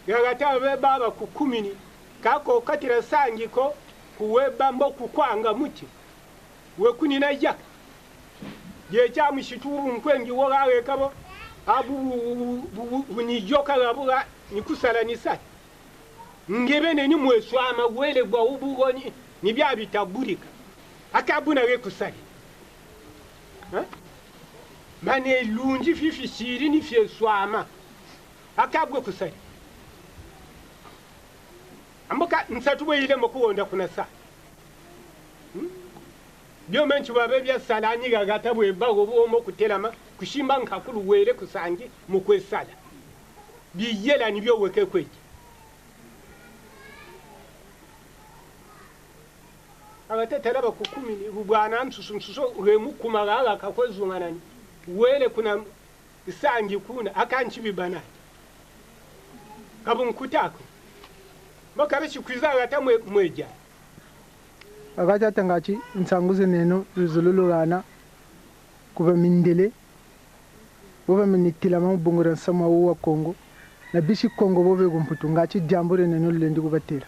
yagata be baba kukumini kako katira sangi ko kuweba mbo kukwanga muti we kunina yaka ye chamu shituru nkwengi wogawe kabo abu ni joka gabuga nikusala ni sati ngebene ni mweswama wele gwa ubugoni ni bya bitaburika akabuna we kusali mane lunji fifi siri ni fie swama akabwe kusali amboka nsatuwe ile mokuonda kuna sa byo menchi babe bya salani gagata bwe bago bo kutelama kushimba nkakulu wele kusangi mukwesala biyela ni byo weke kweji agatete laba kukumini bwana msusu remu kumagaga kakwezunganani wele kuna isangi kuna akanchibibana kabunkutako bakabe chikwiza hata mweja akacha tangachi nsanguze neno rizululurana kuba mindele boba minitila mabungura nsama wa Kongo na bishi Kongo bobe gumputu ngachi jambo neno lendi kubatera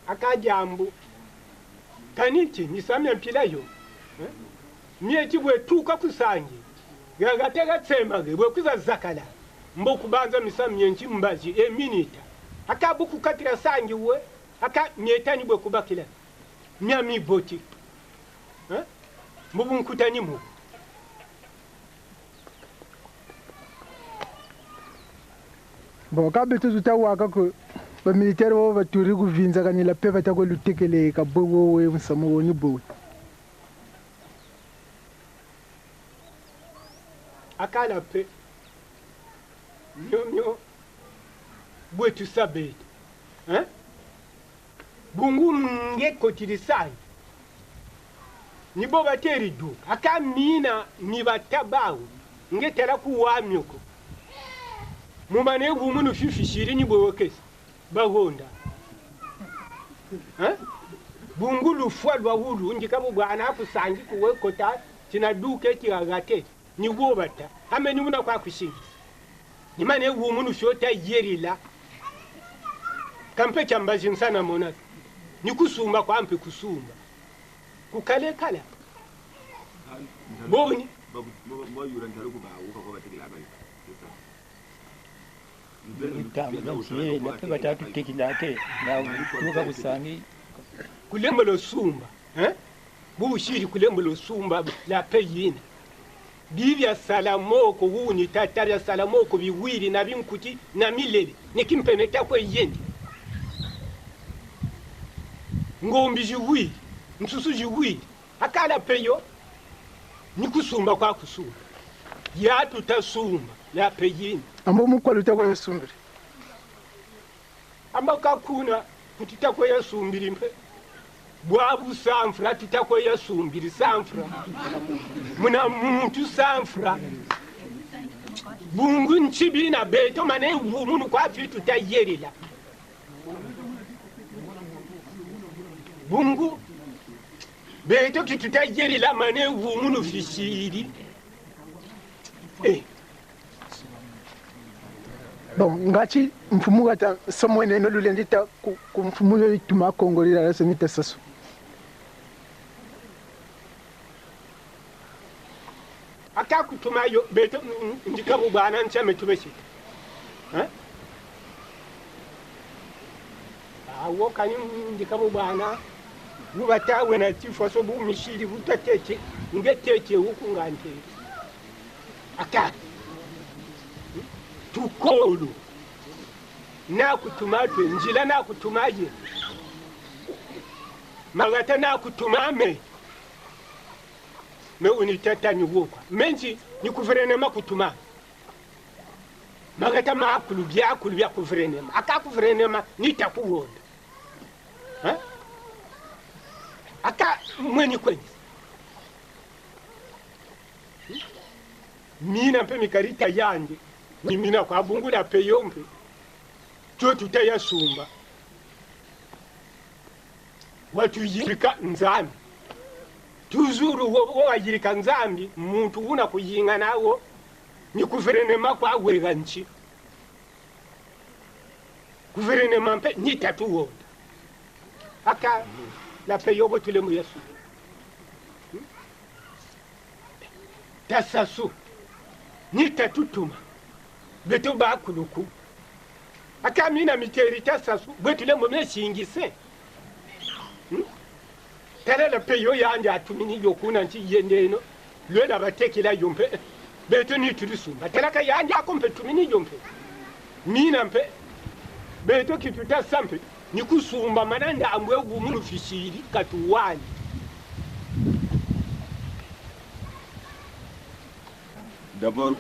akajambo kaniti nisamya mpilayo mieti bwetuka kusangi gagatega tsemage bwekuza zakala mbokubanza misamye nchi mbaji eminita akabu kukatira sangi we aka mietani bwekubakila nyami boti mbubu nkutani mu bon kabe tuzuta waka ko ba militaire bo baturi kuvinza kanila pe batako lutekele ka bowo we msamo woni bowo akala pe myo bwetu sabete bungu nge kotirisai nibo bateri du akamina ni batabawo nge tera kuwamyoko mumane gumunu fifishiri ni bwokesi bahonda bungu lufwa lwa hulu ndikabu bwana akusangi kuwe kota tinaduke tiragate ni gobata ame ni muna kwa kushingi ni mane gumunu shota yerila kampe chambaji nsana mona ni kusumba kwa ampe kusumba kukale kala boni mo yura ndalo kubawo kwa batikila abayi lape batatu tekilake na tuka kusangi kulembo lo sumba bushiri kulembo lo sumba la peyina bibya salamoko wuni tataria salamoko biwiri na binkuti na milele nikimpeneta kwa yendi ngombi jiwiri msusu jiwiri akala peyo nikusumba kwa kusumba ya tutasumba la peyina ambo mukwaluta kwa yasumbiri amba kakuna kutita kwa yasumbiri mpe bwabu samfra tutakwa yasumbiri samfra muna muntu samfra bungu nchibina beto mane munu kwa fitu tayerila bungu beto kitu tayerila mane munu fishiri bon ngachi mfumu gata somo neno lulendita ku mfumu yo ituma Kongo lila la semita sasu aka kutuma yo beto ndikabu bana nchame tumeshi awo kani ndikabu bana lubata wena tifo so bu mishiri butatete ngetete huku ngante aka tukolu na kutumatwe njila na kutumaje magata na kutumame me unitata ni wokwa menji ni kuvrenema kutuma magata makulu bya kuvrenema aka kuvrenema nitakuwonda aka mweni kwenye mina mpe mikarita yanje nimina kwa bungula peyompe cho tutayasumba watu yirika nzambi tuzuru wo yirika nzambi muntu una kuyinga nawo ni kuvrenema kwa weganchi kuvrenema mpe nitatu wonda aka la peyobo tulemu yesu tasasu nitatutuma beto bakuluku akamina miterita sasu betule mbome shingise tare la peyo yanje atumini yokuna nti yendeno lwela batekila yompe beto ni tulisumba talaka yanje akompe tumini yompe mina mpe beto kituta sampe nikusumba mananda ambwe gumunu fishiri katuwani d'abord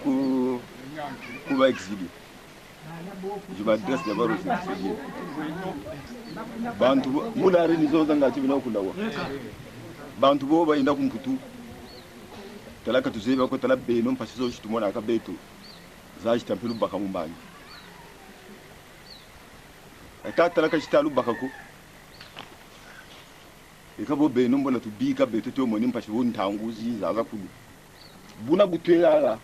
kuba exilé Je m'adresse d'abord aux exiliés. Bantu mulari nizoza ngati bina kulawa. Bantu bo bayinda kumputu. Talaka tuzeba ko talabbe no mpasizo chitumona akabetu. Zaji tampilu baka mumbanyi. Aka talaka chitalu baka ko. Ikabo be no mbona tubika betu to moni mpashi wontanguzi zaza kulu. Buna gutela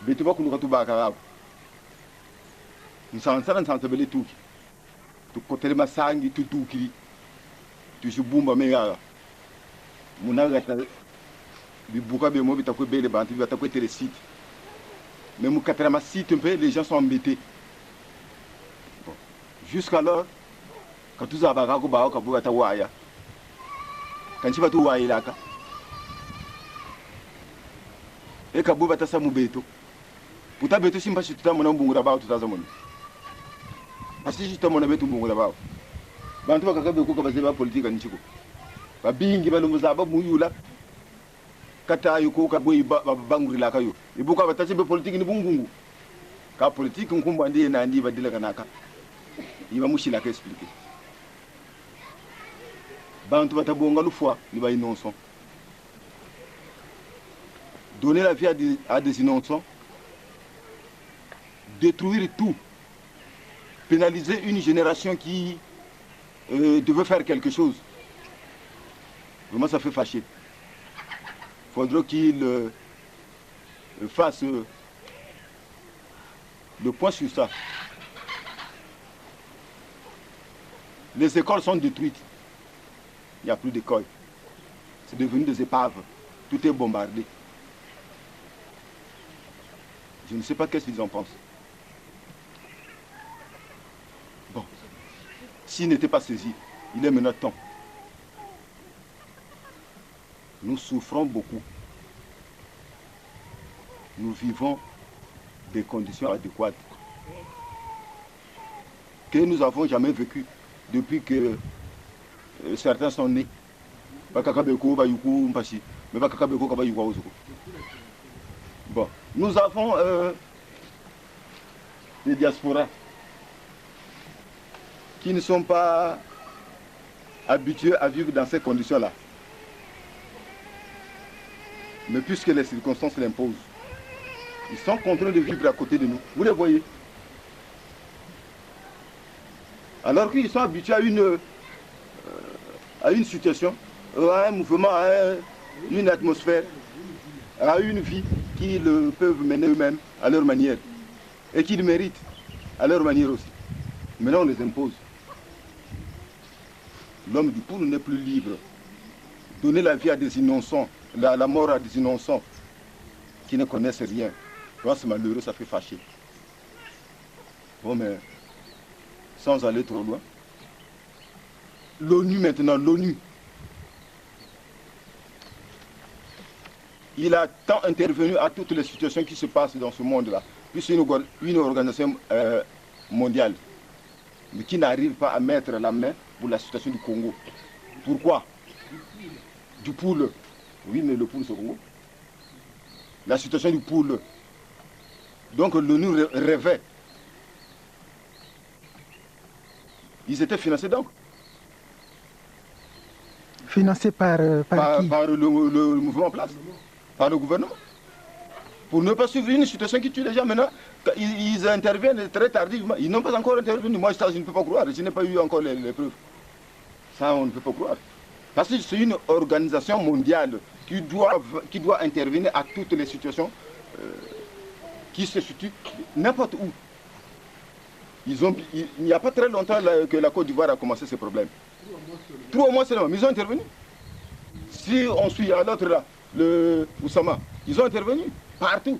betu bakulu katubaka rabo. Nsansana nsansabele tuki. Tukotele masangi tutukiri. Tushibumba megara. Munaga ta bibuka be mo bitakwe bele bantu bitakwe tele site. Mais mon quatrième site un peu les gens sont embêtés. Bon. Jusqu'alors quand tout ça va ko ba ko buga ta waya. Quand tu vas tout waya là ka. Et ka buba ta samu beto. Puta beto simba shi tuta mona mbungura ba tuta zamoni. Asi shi tuta mona beto mbungura ba. Bantu bakakabe ko bazeba politique nchiko. Babingi balumuza ba muyula. Kata yuko ka boyi banguri la kayo. Ibuka batache be politique ni bungungu. Ka politique nkumba ndiye na ndi badila kanaka. Iba mushila ka expliquer. Bantu batabonga lufwa ni ba innocent. Donner la vie à des innocents. Détruire tout. Pénaliser une génération qui devait faire quelque chose. Vraiment, ça fait fâcher. Il faudra qu'il fasse le point sur ça. Les écoles sont détruites. Il n'y a plus d'écoles. C'est devenu des épaves. Tout est bombardé. Je ne sais pas qu'est-ce qu'ils en pensent. Bon. S'il n'était pas saisi, il est maintenant temps. Nous souffrons beaucoup. Nous vivons des conditions adéquates que nous n'avons jamais vécues depuis que certains sont nés. Bon, nous avons des diasporas qui ne sont pas habitués à vivre dans ces conditions-là. Mais puisque les circonstances l'imposent, ils sont contraints de vivre à côté de nous. Vous les voyez. Alors qu'ils sont habitués à une situation, à un mouvement, à une atmosphère, à une vie qu'ils peuvent mener eux-mêmes à leur manière. Et qu'ils méritent à leur manière aussi. Maintenant on les impose. L'homme du peuple n'est plus libre. Donner la vie à des innocents, la mort à des innocents qui ne connaissent rien. C'est malheureux, ça fait fâcher. Bon, mais sans aller trop loin. L'ONU maintenant, l'ONU. Il a tant intervenu à toutes les situations qui se passent dans ce monde-là. Puis c'est une organisation mondiale, mais qui n'arrive pas à mettre la main pour la situation du Congo. Pourquoi? Du poule. Oui, mais le poule, c'est au Congo. La situation du poule. Donc l'ONU rêvait. Ils étaient financés donc. Financés par qui? Par le mouvement en place, par le gouvernement. Pour ne pas suivre une situation qui tue les gens maintenant, ils interviennent très tardivement. Ils n'ont pas encore intervenu. Moi, je ne peux pas croire. Je n'ai pas eu encore les preuves. Ça, on ne peut pas croire. Parce que c'est une organisation mondiale qui doit intervenir à toutes les situations qui se situent n'importe où. Il n'y a pas très longtemps que la Côte d'Ivoire a commencé ces problèmes. 3 mois seulement, mais ils ont intervenu. Si on suit à l'autre là, le Oussama, ils ont intervenu partout.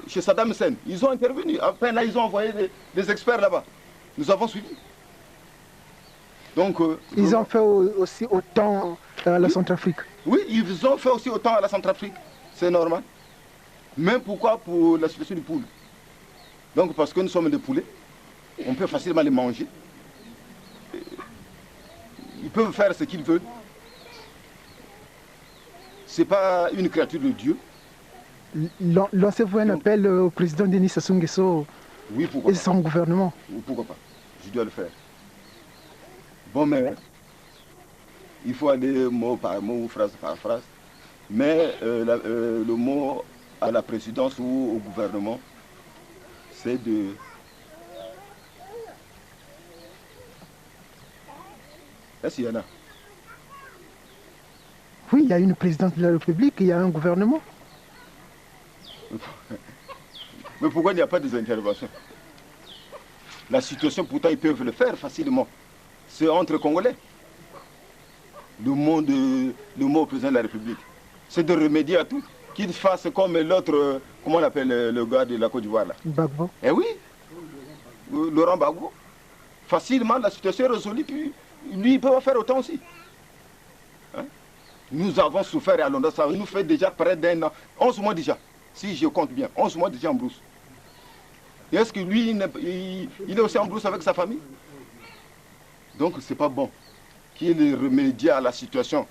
Chez Saddam Hussein, ils ont intervenu. Après là, ils ont envoyé des experts là-bas. Nous avons suivi. Donc, ils ont fait aussi autant à la Centrafrique. Oui, ils ont fait aussi autant à la Centrafrique. C'est normal. Mais pourquoi pour la situation du poule? Donc parce que nous sommes des poulets, on peut facilement les manger. Ils peuvent faire ce qu'ils veulent. Ce n'est pas une créature de Dieu. Lancez-vous un appel au président Denis Sassou Nguesso Oui, pourquoi et son gouvernement. Oui, pourquoi pas. Je dois le faire. Bon, mais il faut aller mot par mot ou phrase par phrase. Mais le mot à la présidence ou au gouvernement, c'est de... Est-ce qu'il y en a? Oui, il y a une présidence de la République, il y a un gouvernement. Mais pourquoi il n'y a pas des interventions? La situation, pourtant, ils peuvent le faire facilement. C'est entre Congolais. Le mot au président de la République, c'est de remédier à tout. Qu'il fasse comme l'autre, comment on appelle le gars de la Côte d'Ivoire là? Gbagbo. Eh oui, Laurent Gbagbo. Facilement, la situation est résolue, puis lui, il peut faire autant aussi. Hein? Nous avons souffert à Londres, ça nous fait déjà près d'un an, 11 mois déjà, si je compte bien, 11 mois déjà en brousse. Et est-ce que lui, il est aussi en brousse avec sa famille? Donc, c'est pas bon qu'il remédie à la situation.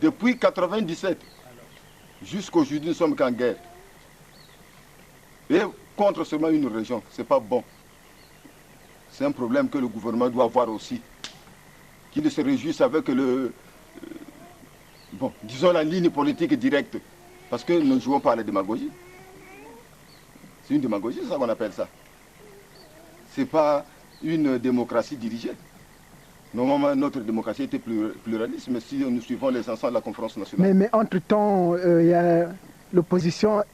Depuis 1997, jusqu'aujourd'hui, nous sommes qu'en guerre. Et contre seulement une région, c'est pas bon. C'est un problème que le gouvernement doit voir aussi. Qu'il se réjouisse avec bon, disons la ligne politique directe. Parce que nous ne jouons pas à la démagogie. C'est une démagogie, c'est ça qu'on appelle ça. C'est pas une démocratie dirigée. Normalement, notre démocratie était pluraliste, mais si nous suivons les instances de la conférence nationale. Mais entre-temps, il y a l'opposition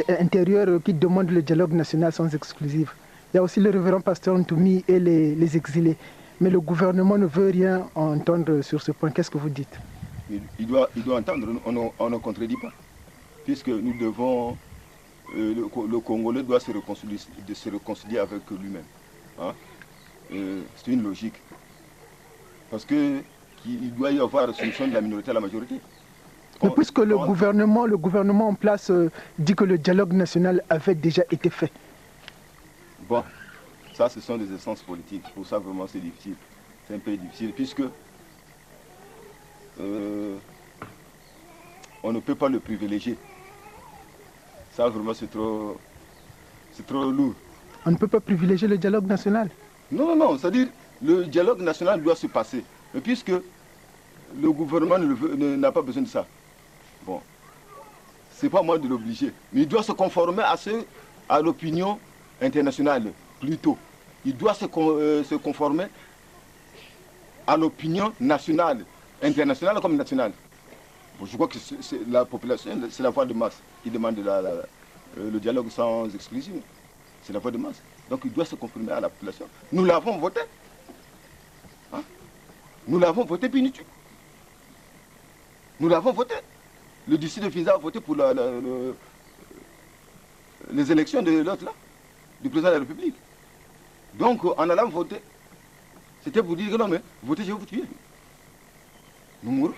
intérieure qui demande le dialogue national sans exclusive. Il y a aussi le révérend pasteur Ntoumi et les exilés. Mais le gouvernement ne veut rien entendre sur ce point. Qu'est-ce que vous dites? Il doit entendre, on ne contredit pas. Puisque nous devons, le Congolais doit se réconcilier avec lui-même. Hein? C'est une logique. Parce qu'il doit y avoir la solution de la minorité à la majorité. Mais puisque le gouvernement en place dit que le dialogue national avait déjà été fait. Bon, ça ce sont des essences politiques. Pour ça vraiment c'est difficile. C'est un peu difficile puisque on ne peut pas le privilégier. Ça vraiment c'est trop lourd. On ne peut pas privilégier le dialogue national? Non, non, non, c'est-à-dire le dialogue national doit se passer. Mais puisque le gouvernement n'a pas besoin de ça, bon, c'est pas moi de l'obliger. Mais il doit se conformer à l'opinion internationale, plutôt. Il doit se conformer à l'opinion nationale, internationale comme nationale. Bon, je crois que la population, c'est la voix de masse qui demande le dialogue sans exclusion. C'est la voix de masse. Donc il doit se conformer à la population. Nous l'avons voté. Hein? Nous l'avons voté, Pinitu. Nous l'avons voté. Le district de Fiza a voté pour les élections de l'autre là, du président de la République. Donc en allant voter, c'était pour dire que non mais, votez, je vais vous tuer. Nous mourrons.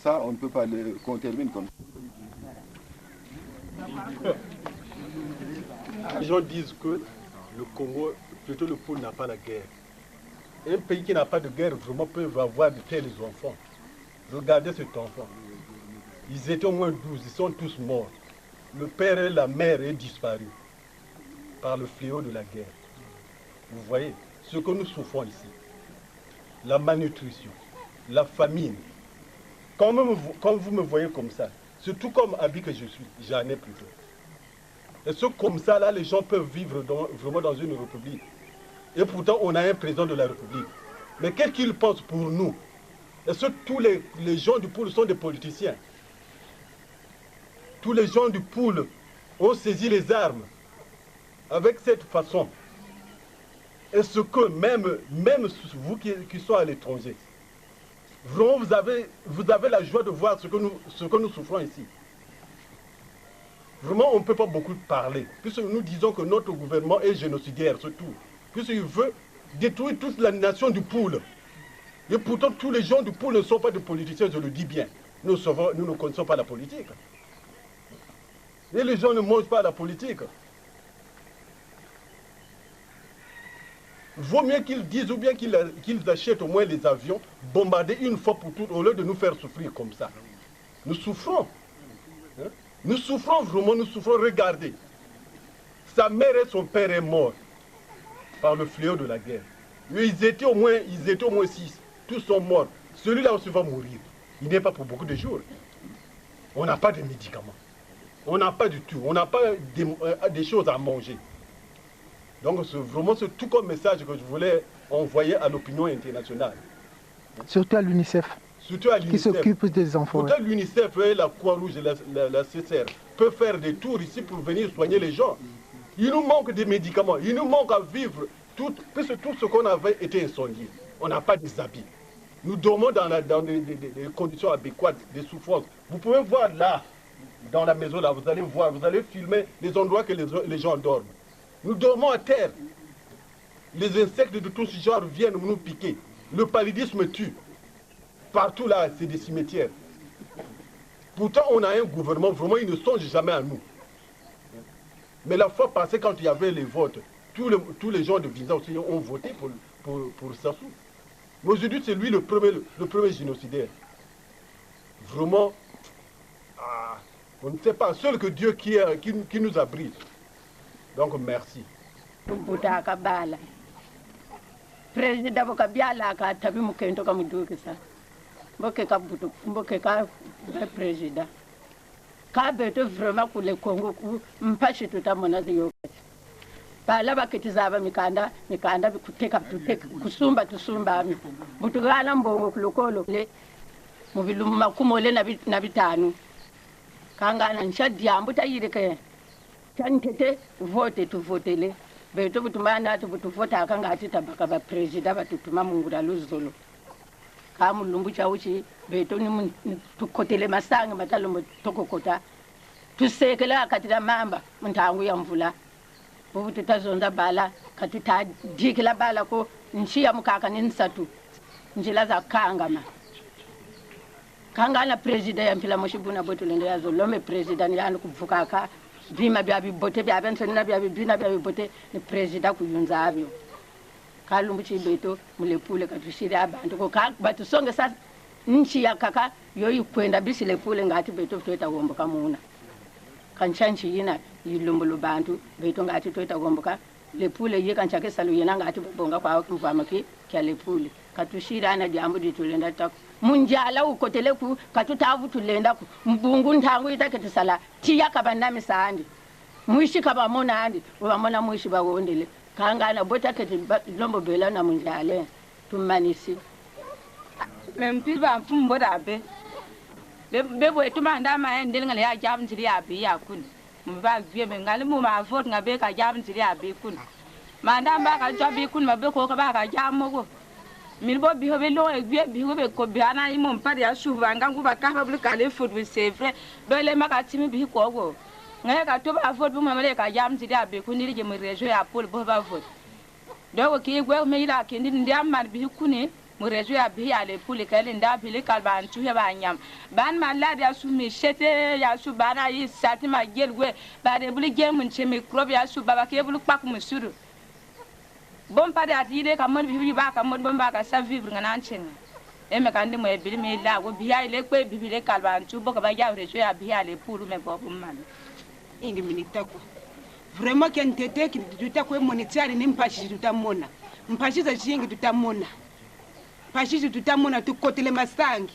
Ça, on ne peut pas qu'on termine comme ça. Les gens disent que le Congo, plutôt le pôle n'a pas la guerre. Un pays qui n'a pas de guerre, vraiment, peut avoir de tels enfants. Regardez cet enfant. Ils étaient au moins 12, ils sont tous morts. Le père et la mère est disparu par le fléau de la guerre. Vous voyez ce que nous souffrons ici. La malnutrition, la famine. Quand vous me voyez comme ça, surtout comme habit que je suis, j'en ai plutôt. Et ce comme ça, là, les gens peuvent vivre vraiment dans une république. Et pourtant, on a un président de la République. Mais qu'est-ce qu'il pense pour nous? Est-ce que tous les gens du pôle sont des politiciens? Tous les gens du pôle ont saisi les armes avec cette façon. Est-ce que même vous qui sont à l'étranger, vraiment vous avez la joie de voir ce que nous souffrons ici? Vraiment, on ne peut pas beaucoup parler, puisque nous disons que notre gouvernement est génocidaire, c'est tout. Puisqu'il veut détruire toute la nation du pôle. Et pourtant, tous les gens du pôle ne sont pas des politiciens, je le dis bien. Nous ne connaissons pas la politique. Et les gens ne mangent pas la politique. Vaut mieux qu'ils disent ou bien qu'ils achètent au moins les avions, bombarder une fois pour toutes, au lieu de nous faire souffrir comme ça. Nous souffrons. Hein? Nous souffrons vraiment, nous souffrons. Regardez. Sa mère et son père est mort par le fléau de la guerre. Ils étaient au moins 6. Tous sont morts. Celui-là aussi va mourir. Il n'est pas pour beaucoup de jours. On n'a pas de médicaments. On n'a pas du tout. On n'a pas des choses à manger. Donc c'est vraiment tout comme message que je voulais envoyer à l'opinion internationale. Surtout à l'UNICEF. Surtout à l'UNICEF. Qui s'occupe des enfants. Pourtant l'UNICEF et la Croix-Rouge et la CCR peuvent faire des tours ici pour venir soigner les gens. Il nous manque des médicaments. Il nous manque à vivre. Puisque tout ce qu'on avait été incendié. On n'a pas des habits. Nous dormons dans des conditions adéquates, des souffrances. Vous pouvez voir là, dans la maison, là, vous allez voir, vous allez filmer les endroits que les gens dorment. Nous dormons à terre. Les insectes de tout ce genre viennent nous piquer. Le paludisme tue. Partout là, c'est des cimetières. Pourtant, on a un gouvernement, vraiment, il ne songe jamais à nous. Mais la fois passée, quand il y avait les votes, tous les gens de Visa aussi ont voté pour Sassou. Mais aujourd'hui, c'est lui le premier génocidaire. Vraiment, on ne sait pas, seul que Dieu qui nous abrite. Donc, merci. Président boka biala ka tabi mukento ka muduki sa boke ka butu boke ka président ka beto vraiment pour le Congo ku mpashi tutamona ziyo bala bakitizaba mikanda kuteka kusumba mi butugana mbongo kulokolo le mubiluma kumole na bitanu kangana nshadiambu tayire ke chantete vote tu votele beto butumana tu butuvota akanga ati tabaka ba president batutuma mungura luzolo kamu lumbu chauchi beto ni tukotele masanga matalombo tokokota tusekela katira mamba muntangu ya mvula bobu tutazonda bala katita dikila bala ko nchiya mukaka ni nsatu njila za kangama kangana president ya mpila moshibuna boto lende yazo lome president yanu kuvukaka bima bya bibote bya bensona bya bibina bya bibote ni president kuyunza abyo kalumbu chibeto mulepule katushira abantu ko batu songe sasa nchi ya kaka yoyi kwenda bisi lepule ngati beto tweta gomboka muna kanchanchi yina yilumbulu bantu beto ngati tweta gomboka lepule ye kanchake salu yena ngati bonga kwa kumvama kya lepule katushira ana jambo ditulenda tako munjala ukotele ku katutavu tulenda ku mbungu ntangu itakete sala tiya kabanami sandi muishi kabamona andi ubamona muishi bawondele kangana bota kete lombo bela na munjale tumanisi mempiba mfumbo dabe bebo etumanda maende ngale ya jam ntiri abi yakun mba vie ngale mu ma vote ngabe ka jam ntiri abi kun manda mba ka jobi kun mabe ko ka ba ka jam mo milbo biho be lo egbe biho be ko biana imo mpari ya shuva ngangu bakaba bulu kale food we sevre bele makatimi bihi ko go ngaye ka to ba vote bu mamale ka jam ntiri abi kun ni je mu rejo ya pol bo ba vote dogo ki gwe me ila kindi ndi amman bihi kuni mu rejo ya bihi ale pole kale nda bile kalba ntu ya ba nyam ban malade ya su mi shete ya su bana yi sati ma gelgwe ba de bulu gem nche microbe ya su baba ke bulu pak mu suru bom pa da tide ka mon bibi ba ka mon bom ba ka sa vivre ngana nchenga e me kandi mo e bili me la go biya ile kwe bibi le kalba ntu boka ba ya rejo ya bihi ale pulu me bo man indi minitako vraiment que ntete ki tutakwe monetiari ni mpashi tutamona mpashi za chingi tutamona mpashi tutamona tukotele masangi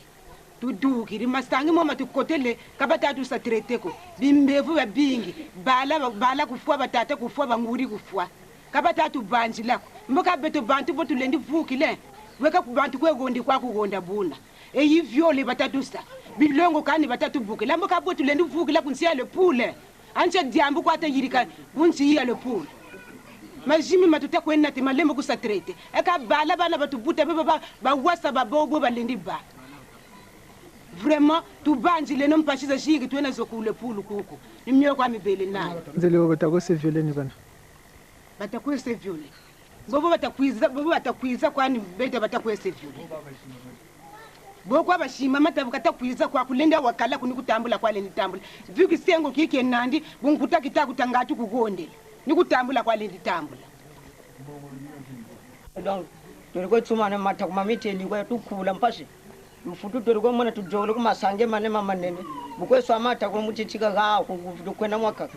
tudukiri masangi moma tukotele kabata tu satreteko bimbevu ba bingi bala kufua batata kufua banguri kufua kabata tu banji lako mboka beto bantu botu lendi vukile weka kubantu kwe gondi kwa kugonda buna e yivyole batatusa bilongo kani batatu bukile mboka botu lendi vukile kunsia le pule anche diambu kwa tayirika bunsi ya le pule majimi matuta kwenda te malembo ku satrete eka bala bana batubuta ba wasa babobo balendi ba vraiment tu banji le nom pashiza shiki twena zokule pulu kuku nimyo kwa mibele nayo nzele batako se viole ni bana batakuwa se viole bobo batakwiza kwani beta batakuwa se viole boko abashima matabuka takwiza kwa kulenda wakala kunikutambula kwale nitambula viki sengo kike nandi bunkuta kitakutangatu kugonde nikutambula kwale nitambula donc tulikuwa tsumana matakuma miteni kwa tukula mpashi mfutu tori kwa mwana tujole kuma sange mane mama nene bukwe so amata kwa muchichika ga ku kwenda mwaka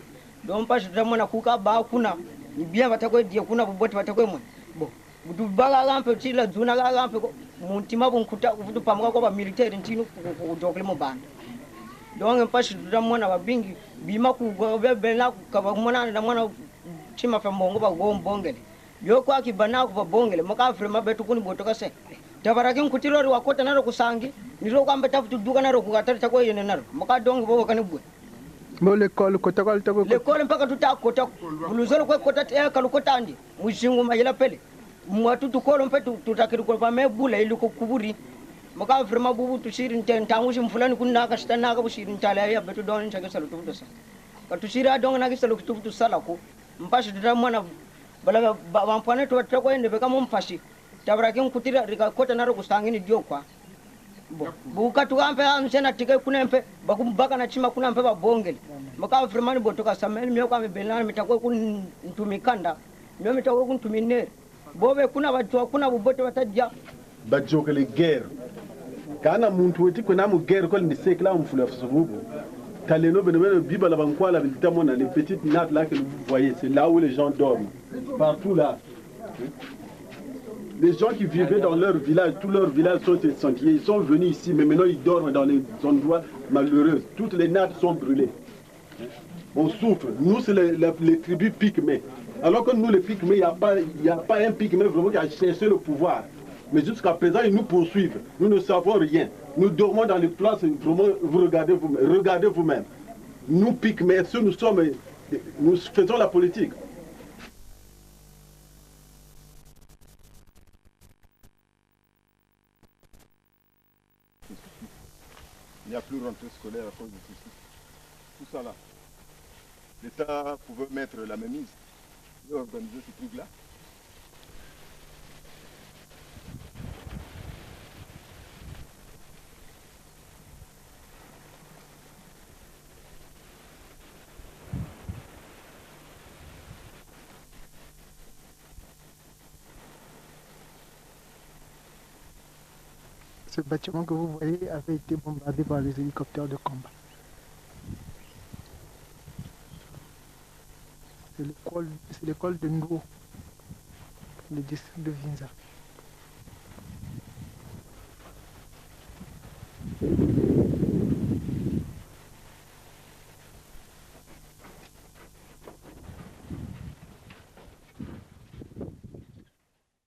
dompa shita mwana kuka ba kuna nibia batakwe die kuna boboti batakwe mwana bo budu baga lampe chila zuna ga lampe muntima bunkuta kuvutu pamwa kwa military ntino kujokle mo banda donge mpashi tuta mwana babingi bima ku bebela ka mwana na mwana chima fa mbongo ba gombongele yo kwa kibana ku babongele maka frema betu kuni botoka se tabaraki nkutilori wakota naro kusangi niro kwamba tafutu duka naro kukatari takwa yene naro maka donge bobo kanibwe mo l'école kota kwa takwa l'école mpaka tutakota buluzoro kwa kota ya kalukota andi mushingu majela pele mwatu tukolo mpe tutakiri kwa pamebula ili kukuburi maka vrema bubu tushiri ntangu shimfulani kunna ka shitana ka bushiri ntala ya betu don nchake salo tubutosa ka tushiri adonga na kisalo tubutu sala ko mpashi tutamwana bala bampane to takwa ende beka mo mpashi tabaraki nkutira rika kota naro kusangini dio kwa buka tukampe amsena tike kunempe bakumbaka na chima kunempe babongele maka vrema botoka samel myo kwa mbelana mitakwe kuntumikanda myo mitakwe kuntuminere bobe kuna watu kuna bubote watajja bajokele guerre kana muntu weti kwena mu guerre ko ni sekla mfula fusubu taleno benebene biba la bankwala bitamona les petites nattes là que vous voyez c'est là où les gens dorment partout là les gens qui vivaient dans leur village, tous leurs villages sont incendiés, ils sont venus ici, mais maintenant ils dorment dans les endroits malheureux. Toutes les nattes sont brûlées. On souffre. Nous, c'est les tribus pygmées. Alors que nous, les pygmées, il n'y a pas un pygmée vraiment qui a cherché le pouvoir. Mais jusqu'à présent, ils nous poursuivent. Nous ne savons rien. Nous dormons dans les places, vraiment, vous regardez vous-même. Nous, pygmées, nous faisons la politique. Il n'y a plus rentrée scolaire à cause de ceci. Tout ça là. L'État pouvait mettre la mainmise et organiser ce truc-là. Ce bâtiment que vous voyez avait été bombardé par les hélicoptères de combat. C'est l'école de Ndou, le district de Vinza.